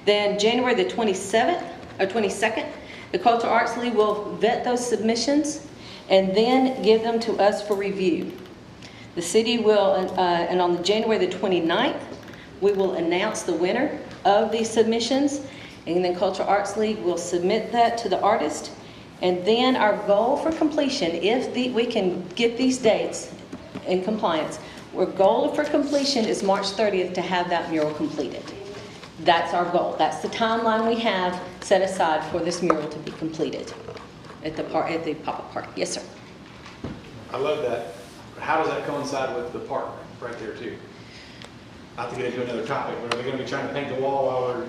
Then January the 27th or 22nd, the Cultural Arts League will vet those submissions and then give them to us for review. The city will, and on January the 29th, we will announce the winner of these submissions, and then Cultural Arts League will submit that to the artist. And then our goal for completion, if we can get these dates in compliance, our goal for completion is March 30th to have that mural completed. That's our goal. That's the timeline we have set aside for this mural to be completed at the pop-up park. Yes, sir. I love that. How does that coincide with the park right there too? Not to get into another topic, but are they going to be trying to paint the wall while we're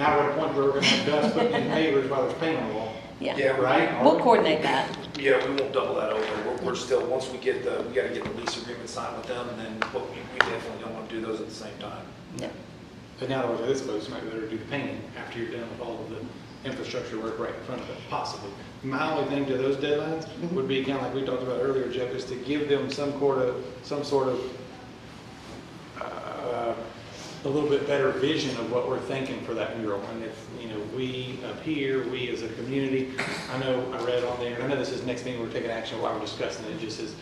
at a point where we're going to have dust putting in neighbors while there's paint on the wall? Yeah, right. We'll coordinate that. Yeah, we won't double that over. We're still, once we got to get the lease agreement signed with them, and then we definitely don't want to do those at the same time. Yeah. But now that we're this close, you might be better to do the painting after you're done with all of the infrastructure work right in front of it, possibly. My only thing to those deadlines would be kind of like we talked about earlier, Jeff, is to give them some sort of a little bit better vision of what we're thinking for that mural. And if, we up here, we as a community, I know I read on there, and I know this is next meeting, we're taking action while we're discussing it, just as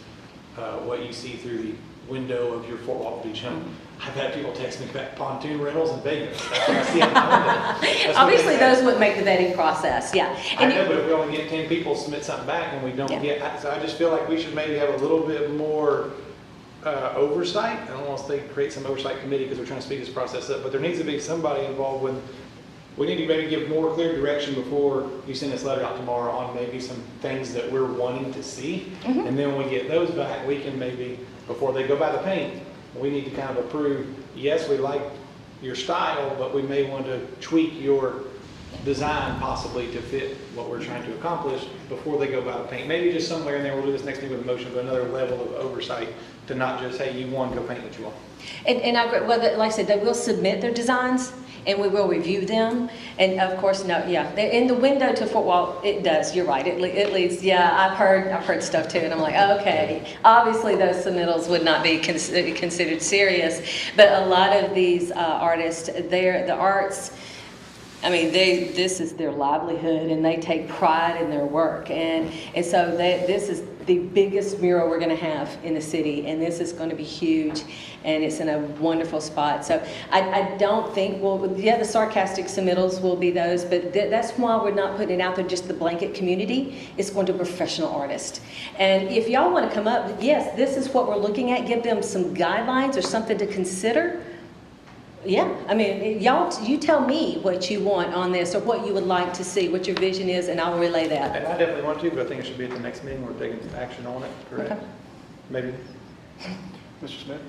what you see through the window of your Fort Walton Beach home. I've had people text me back, pontoon rentals in Vegas. That's what I see on my window. That's what Obviously, they say. those wouldn't make the vetting process, yeah. I know, but if we only get 10 people submit something back and we don't get, so I just feel like we should maybe have a little bit more oversight. I don't want to say create some oversight committee because we're trying to speed this process up, but there needs to be somebody involved when we need to maybe give more clear direction before you send this letter out tomorrow on maybe some things that we're wanting to see. And then when we get those back, we can maybe, before they go by the paint, we need to kind of approve, yes, we like your style, but we may want to tweak your design possibly to fit what we're trying to accomplish before they go by the paint. Maybe just somewhere in there, we'll do this next thing with a motion, but another level of oversight to not just, hey, you won, go paint what you want. And I agree, well, like I said, they will submit their designs and we will review them. And of course, in the window to Fort Walton, it does, you're right, it leads, I've heard stuff too, and I'm like, okay, obviously those submittals would not be considered serious, but a lot of these artists, the arts, I mean, this is their livelihood, and they take pride in their work, and so this is the biggest mural we're going to have in the city, and this is going to be huge, and it's in a wonderful spot. So I don't think, the sarcastic submittals will be those, but that's why we're not putting it out there just the blanket community. It's going to professional artists, and if y'all want to come up, yes, this is what we're looking at. Give them some guidelines or something to consider. Yeah, I mean, you tell me what you want on this or what you would like to see, what your vision is, and I'll relay that. And I definitely want to, but I think it should be at the next meeting. We're taking action on it, correct? Okay. Maybe. Mr. Smith?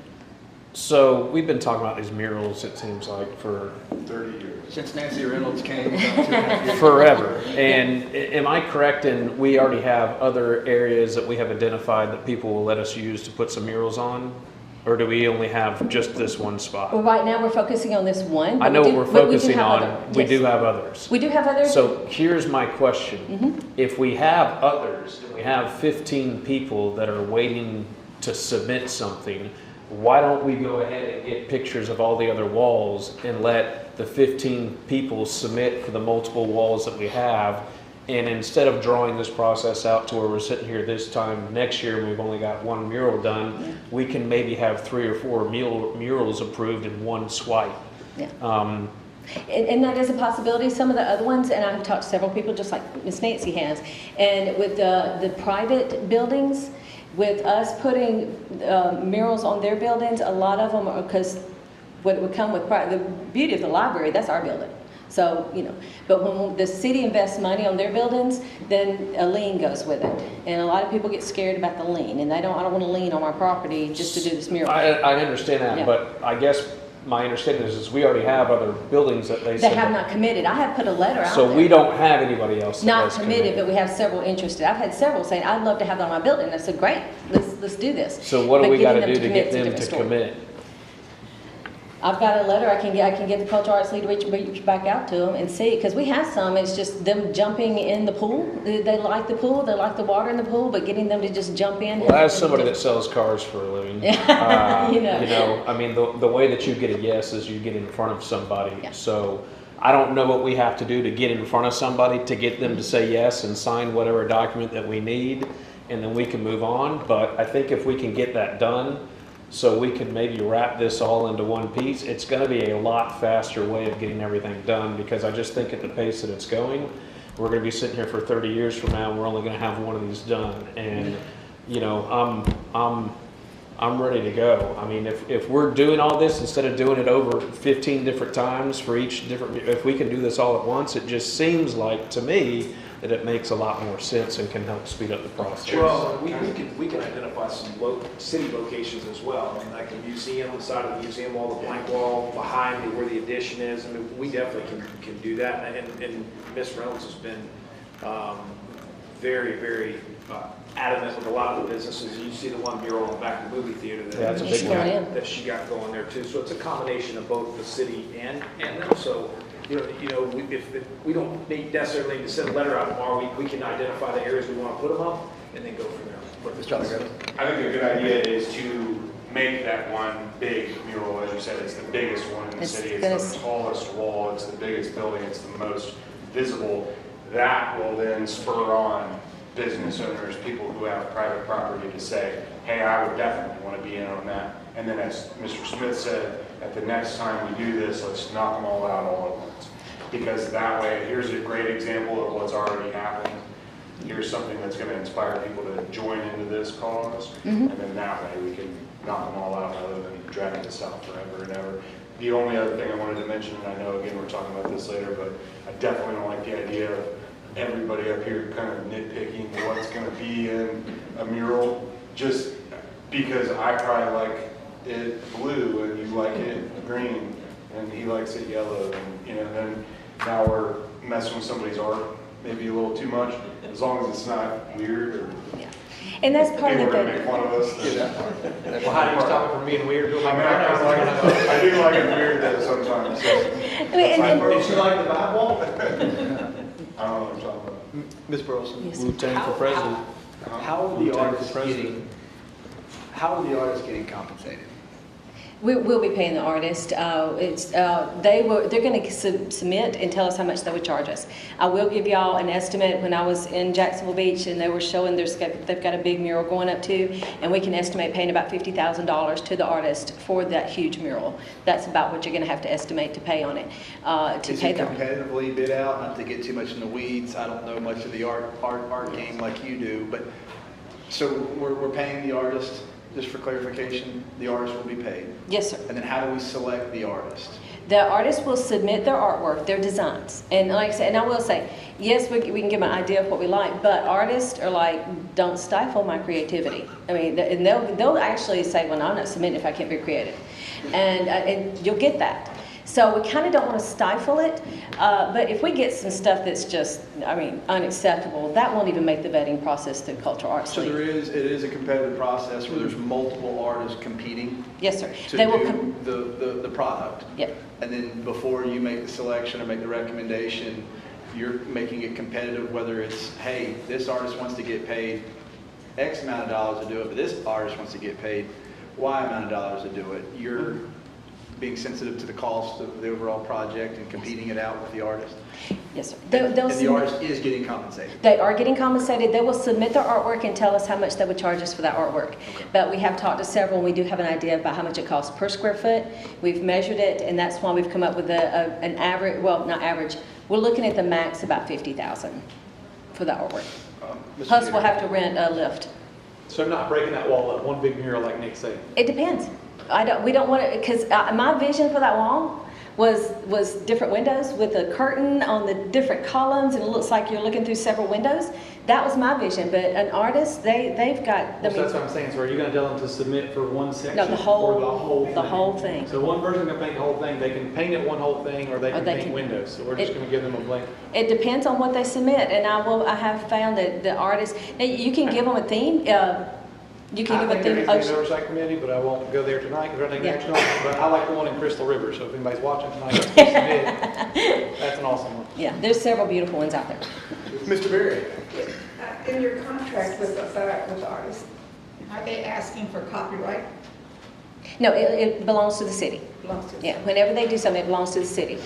So we've been talking about these murals, it seems like, for 30 years. Since Nancy Reynolds came about 2.5 years. forever. And am I correct in we already have other areas that we have identified that people will let us use to put some murals on? Or do we only have just this one spot? Well, right now we're focusing on this one. I know what we're focusing on. We Yes. do have others. We do have others. So here's my question. If we have others, and we have 15 people that are waiting to submit something, why don't we go ahead and get pictures of all the other walls and let the 15 people submit for the multiple walls that we have? And instead of drawing this process out to where we're sitting here this time next year and we've only got one mural done, we can maybe have 3 or 4 murals approved in one swipe. Yeah. And that is a possibility. Some of the other ones, and I've talked to several people just like Miss Nancy has, and with the private buildings, with us putting murals on their buildings, a lot of them are, because what would come with the beauty of the library, that's our building. So, but when the city invests money on their buildings, then a lien goes with it. And a lot of people get scared about the lien, and I don't want to lien on my property just to do this mural. I understand that, Yeah. but I guess my understanding is we already have other buildings that they They said. have not committed. I have put a letter out So there. we don't have anybody else that Not has committed, but we have several interested. I've had several saying, I'd love to have that on my building. I said, great, let's do this. So what do But we got to getting do to commit get is a them different to story. commit? I've got a letter I can get the cultural arts lead to reach back out to them and see, because we have some, it's just them jumping in the pool. They like the pool, they like the water in the pool, but getting them to just jump in. Well, as somebody that sells cars for a living, I mean, the way that you get a yes is you get in front of somebody. Yeah. So I don't know what we have to do to get in front of somebody to get them to say yes and sign whatever document that we need, and then we can move on. But I think if we can get that done, so we can maybe wrap this all into one piece, it's going to be a lot faster way of getting everything done, because I just think at the pace that it's going, we're going to be sitting here for 30 years from now and we're only going to have one of these done. And I'm ready to go. I mean, if we're doing all this instead of doing it over 15 different times for each different, if we can do this all at once, it just seems like to me that it makes a lot more sense and can help speed up the process. Well, we can identify some city locations as well. I mean, like the museum, the side of the museum wall, the blank wall behind where the addition is. I mean, we definitely can do that. And Ms. Reynolds has been very, very adamant with a lot of the businesses. You see the one mural in the back of the movie theater Yeah, that's a that, big she one. got, that she got going there too. So it's a combination of both the city and them. So, if we don't necessarily need to send a letter out tomorrow, we can identify the areas we want to put them up and then go from there. Mr. Allegretti? I think a good idea is to make that one big mural, as you said, it's the biggest one in the It's city. gonna It's the tallest wall, it's the biggest building, it's the most visible. That will then spur on business owners, people who have private property to say, hey, I would definitely want to be in on that. And then as Mr. Smith said, at the next time we do this, let's knock them all out all at once. Because that way, here's a great example of what's already happened. Here's something that's going to inspire people to join into this cause. And then that way we can knock them all out rather than dragging this out forever and ever. The only other thing I wanted to mention, and I know again we're talking about this later, but I definitely don't like the idea of everybody up here kind of nitpicking what's going to be in a mural, just because I probably like it blue and you like it green and he likes it yellow, and then now we're messing with somebody's art maybe a little too much, as long as it's not weird or And that's part of people the are going to make fun of us. Well, how do you stop it from being weird? I mean, I do like it weird though sometimes. So. I mean, Did you like the Bible? I don't know what I'm talking about. Ms. Burleson? Yes. Wu-Tang for president. How are the Wu-Tang for artists president. getting compensated? We'll be paying the artist. They're going to submit and tell us how much they would charge us. I will give y'all an estimate. When I was in Jacksonville Beach and they were showing they've got a big mural going up too, and we can estimate paying about $50,000 to the artist for that huge mural. That's about what you're going to have to estimate to pay on it. Is it competitively bid out? Not to get too much in the weeds, I don't know much of the art game like you do, but so we're paying the artist. Just for clarification, the artist will be paid. Yes, sir. And then how do we select the artist? The artist will submit their artwork, their designs. And like I said, and I will say, yes, we can give an idea of what we like, but artists are like, don't stifle my creativity. I mean, and they'll actually say, well, no, I'm not submitting if I can't be creative. And you'll get that. So we kind of don't want to stifle it, but if we get some stuff that's just, unacceptable, that won't even make the vetting process through Cultural Arts So League. it is a competitive process where there's multiple artists competing Yes, sir. to They will do the product. Yep. And then before you make the selection or make the recommendation, you're making it competitive, whether it's, hey, this artist wants to get paid X amount of dollars to do it, but this artist wants to get paid Y amount of dollars to do it. You're being sensitive to the cost of the overall project and competing it out with the artist. Yes, sir. And the artist is getting compensated. They are getting compensated. They will submit their artwork and tell us how much they would charge us for that artwork. Okay. But we have talked to several, and we do have an idea about how much it costs per square foot. We've measured it, and that's why we've come up with an average, well, not average, we're looking at the max about $50,000 for the artwork. Mr. Plus, Jeter. we'll have to rent a lift. So I'm not breaking that wall up, one big mural like Nick said. It depends. We don't want to, because my vision for that wall was different windows with a curtain on the different columns, and it looks like you're looking through several windows. That was my vision, but an artist, they've got. So that's what I'm saying. So are you going to tell them to submit for one section? No, the whole- or the whole thing? thing. So one person can paint the whole thing. They can paint it one whole thing, or they can paint windows. So we're just going to give them a blank. It depends on what they submit, and I have found that the artists, now you can give them a theme. You can give a I think there theme. needs to be an oversight committee, but I won't go there tonight because we're taking Yeah. action on it. But I like the one in Crystal River. So if anybody's watching tonight, that's an awesome one. Yeah, there's several beautiful ones out there. Mr. Berry. In your contract with the artist, are they asking for copyright? No, it belongs to the city. Belongs to the Yeah, whenever they do something, it belongs to the city.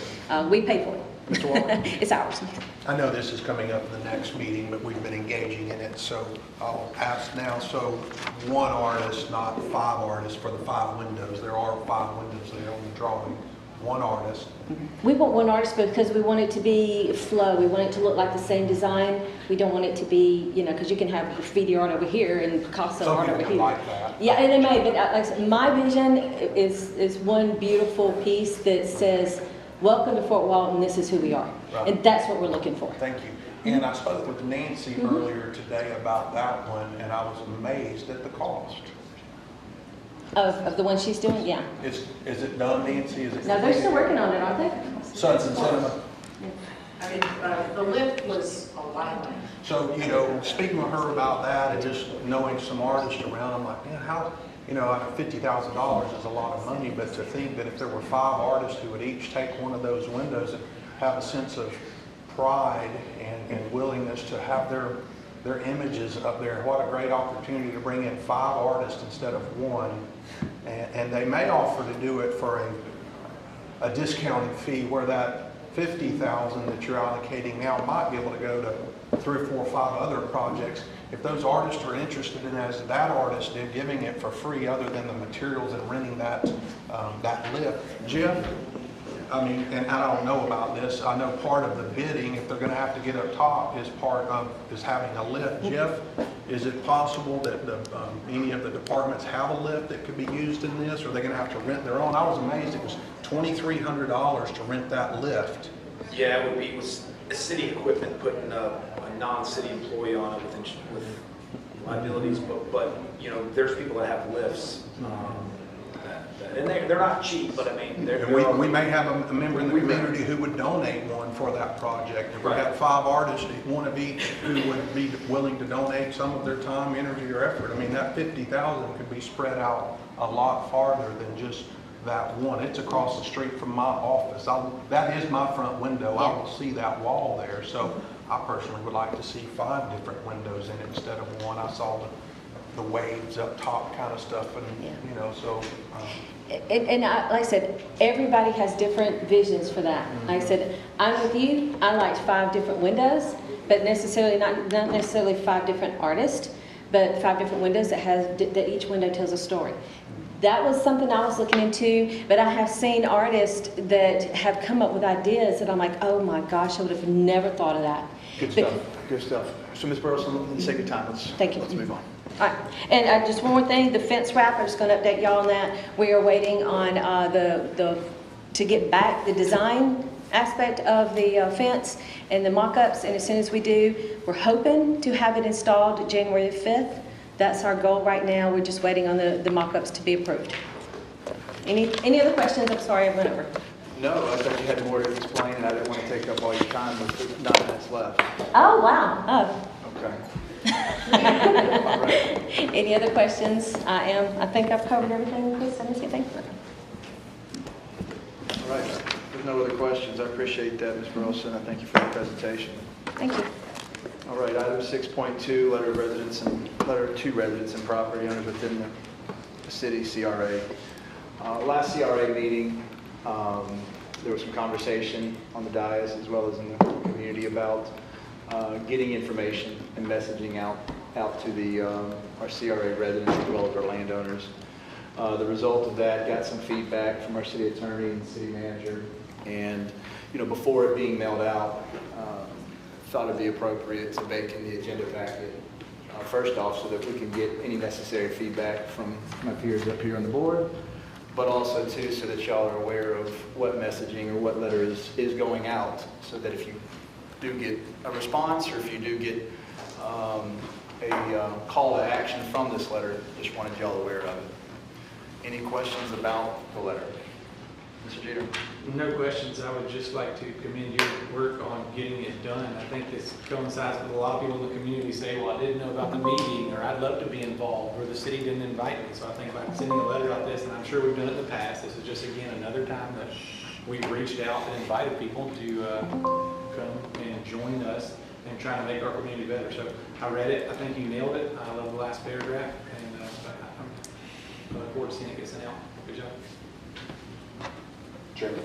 We pay for it. Mr. Walker. It's ours. I know this is coming up in the next meeting, but we've been engaging in it, so I'll ask now. So one artist, not 5 artists for the 5 windows. There are 5 windows there on the drawing. One artist. We want one artist because we want it to be flow. We want it to look like the same design. We don't want it to be, because you can have graffiti art over here and Picasso Some art people over can here. like that. Yeah, and they may, but like I said, my vision is one beautiful piece that says, "Welcome to Fort Walton, this is who we are." Right. And that's what we're looking for. Thank you. And I spoke with Nancy earlier today about that one, and I was amazed at the cost. Of the one she's doing, yeah. Is it done, Nancy? Is it No, they're still working on it, aren't they? Sons and Cinema. I mean, the lift was a lot of money. So, speaking with her about that and just knowing some artists around, I'm like, man, how, $50,000 is a lot of money, but to think that if there were 5 artists who would each take one of those windows and have a sense of pride and willingness to have their images up there, what a great opportunity to bring in 5 artists instead of 1. And they may offer to do it for a discounted fee where that $50,000 that you're allocating now might be able to go to 3 or 4 or 5 other projects. If those artists are interested in, as that artist did, giving it for free other than the materials and renting that lift. Jeff, and I don't know about this, I know part of the bidding, if they're gonna have to get up top, is having a lift. Jeff, is it possible that any of the departments have a lift that could be used in this, or are they gonna have to rent their own? I was amazed, it was $2,300 to rent that lift. Yeah, it was city equipment, putting a non-city employee on it with liabilities, but there's people that have lifts. And they're not cheap, but I mean, we may have a member in the community who would donate one for that project. If we had 5 artists, one of each, who would be willing to donate some of their time, energy, or effort. I mean, that $50,000 could be spread out a lot farther than just that one. It's across the street from my office. That is my front window. I will see that wall there. So I personally would like to see 5 different windows in it instead of 1. I saw the waves up top kind of stuff, and so. Like I said, everybody has different visions for that. Like I said, I'm with you. I liked 5 different windows, but necessarily not necessarily 5 different artists, but 5 different windows that each window tells a story. That was something I was looking into, but I have seen artists that have come up with ideas that I'm like, oh my gosh, I would have never thought of that. Good stuff. Good stuff. So, Ms. Burleson, let's take your time. Let's move on. All right, and just one more thing, the fence wrap, I'm just going to update y'all on that. We are waiting on to get back the design aspect of the fence and the mock-ups, and as soon as we do, we're hoping to have it installed January 5th. That's our goal right now. We're just waiting on the mock-ups to be approved. Any other questions? I'm sorry I went over. No, I thought you had more to explain, and I didn't want to take up all your time with 9 minutes left. Oh, wow. Oh. Okay. All right. Any other questions? I think I've covered everything. Chris, I missed anything? All right. If there's no other questions, I appreciate that, Ms. Burleson. I thank you for the presentation. Thank you. All right, item 6.2, letter to residents and property owners within the city CRA. Last CRA meeting, there was some conversation on the dais as well as in the community about getting information and messaging out to our CRA residents as well as our landowners. The result of that, got some feedback from our city attorney and city manager, and before it being mailed out, thought it'd be appropriate to bake in the agenda packet first off so that we can get any necessary feedback from my peers up here on the board, but also too so that y'all are aware of what messaging or what letter is going out, so that if you do get a response or if you do get a call to action from this letter, just wanted y'all aware of it. Any questions about the letter? Mr. Jeter? No questions. I would just like to commend your work on getting it done. I think this coincides with a lot of people in the community say, well, I didn't know about the meeting, or I'd love to be involved, or the city didn't invite me. So I think about sending a letter like this, and I'm sure we've done it in the past. This is just, again, another time that we've reached out and invited people to come and join us in trying to make our community better. So I read it. I think you nailed it. I love the last paragraph, and I'm looking forward to seeing it get sent out. Good job. Chairman.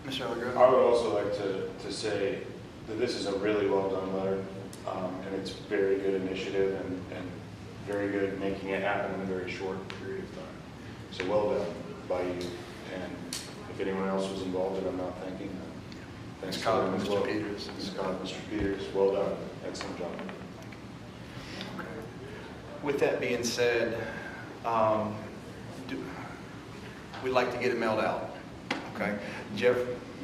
Mr. Elliger. I would also like to say that this is a really well done letter, and it's a very good initiative and very good making it happen in a very short period of time. So well done by you, and if anyone else was involved that I'm not thanking them. Thanks to them as well. Scott, Mr. Peters, well done. Excellent job. Okay. With that being said, we'd like to get it mailed out. Okay, Jeff,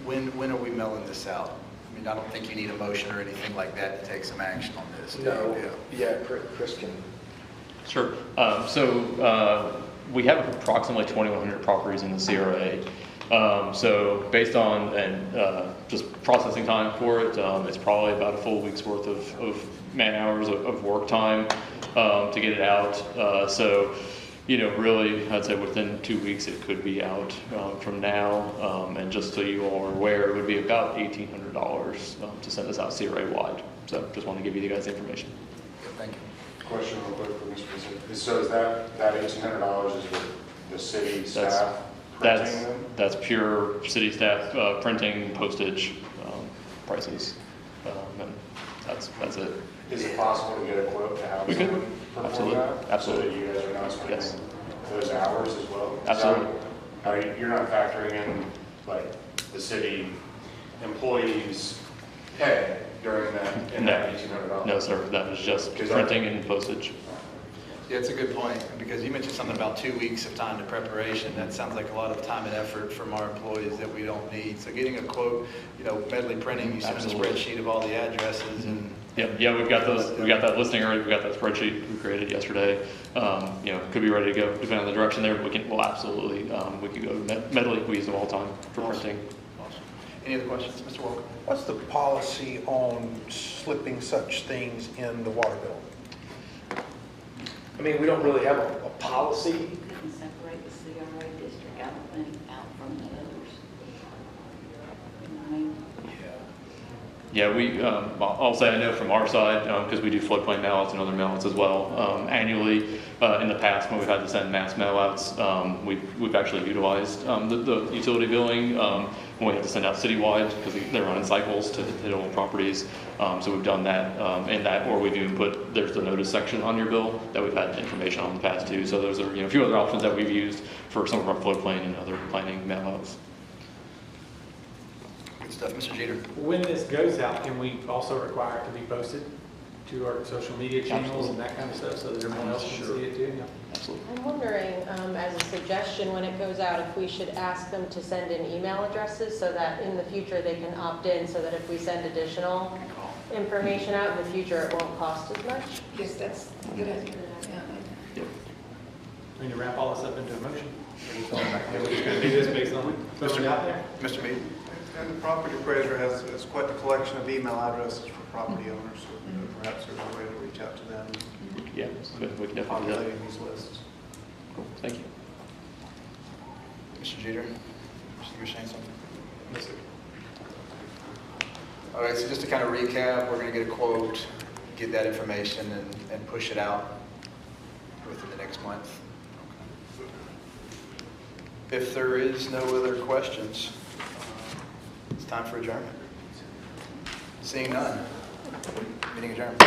when are we mailing this out? I mean, I don't think you need a motion or anything like that to take some action on this. No. Yeah, Chris can. Sure. So we have approximately 2,100 properties in the CRA. So based on just processing time for it, it's probably about a full week's worth of man hours of work time to get it out. So, you know, really, I'd say within 2 weeks it could be out from now. And just so you all are aware, it would be about $1,800 to send this out CRA wide. So just want to give you guys the information. Thank you. Question real quick for Mr. President. So is that $1,800 is the city staff printing them? That's pure city staff printing, postage prices. And that's it. Is it possible to get a quote to have We could. someone perform Absolutely. that? Absolutely. So that you guys are not spending Yes. those hours as well? Absolutely. So, you're not factoring in, like, the city employees' pay during that, in that $1,800? No, sir, that is just printing and postage. Yeah, it's a good point, because you mentioned something about 2 weeks of time to preparation. That sounds like a lot of time and effort from our employees that we don't need. So getting a quote, you know, Medley Printing, you send us a Absolutely. spreadsheet of all the addresses and. Yeah, we've got those. We got that listing already. We got that spreadsheet we created yesterday. You know, could be ready to go depending on the direction there. We'll absolutely. We could go to Medley. We use them all the time for printing. Awesome. Any other questions, Mr. Walker? What's the policy on slipping such things in the water bill? I mean, we don't really have a policy. You couldn't separate the CRA district out from the others. You know what I mean? Yeah, I'll say I know from our side, because we do floodplain mailouts and other mailouts as well. Annually, in the past, when we've had to send mass mailouts, we've actually utilized the utility billing when we have to send out citywide, because they run in cycles to hit all properties. So we've done that in that, or we've even there's the notice section on your bill that we've had information on in the past too. So those are, you know, a few other options that we've used for some of our floodplain and other planning mailouts. Good stuff, Mr. Jeter. When this goes out, can we also require it to be posted to our social media channels and that kind of stuff so that everyone else can see it too? Yeah. Absolutely. I'm wondering, as a suggestion, when it goes out, if we should ask them to send in email addresses so that in the future they can opt in, so that if we send additional information out in the future, it won't cost as much. Yes, that's a good idea. Yeah. We need to wrap all this up into a motion. We're just going to do this based on throwing it out there. Mr. Mead? And the property appraiser has quite the collection of email addresses for property owners, so perhaps there's a way to reach out to them. Yeah, we can definitely do that. Populating these lists. Cool. Thank you. Mr. Jeter? You were saying something? Yes, sir. All right, so just to kind of recap, we're going to get a quote, get that information, and push it out within the next month. If there is no other questions, it's time for adjournment. Seeing none, meeting adjourned.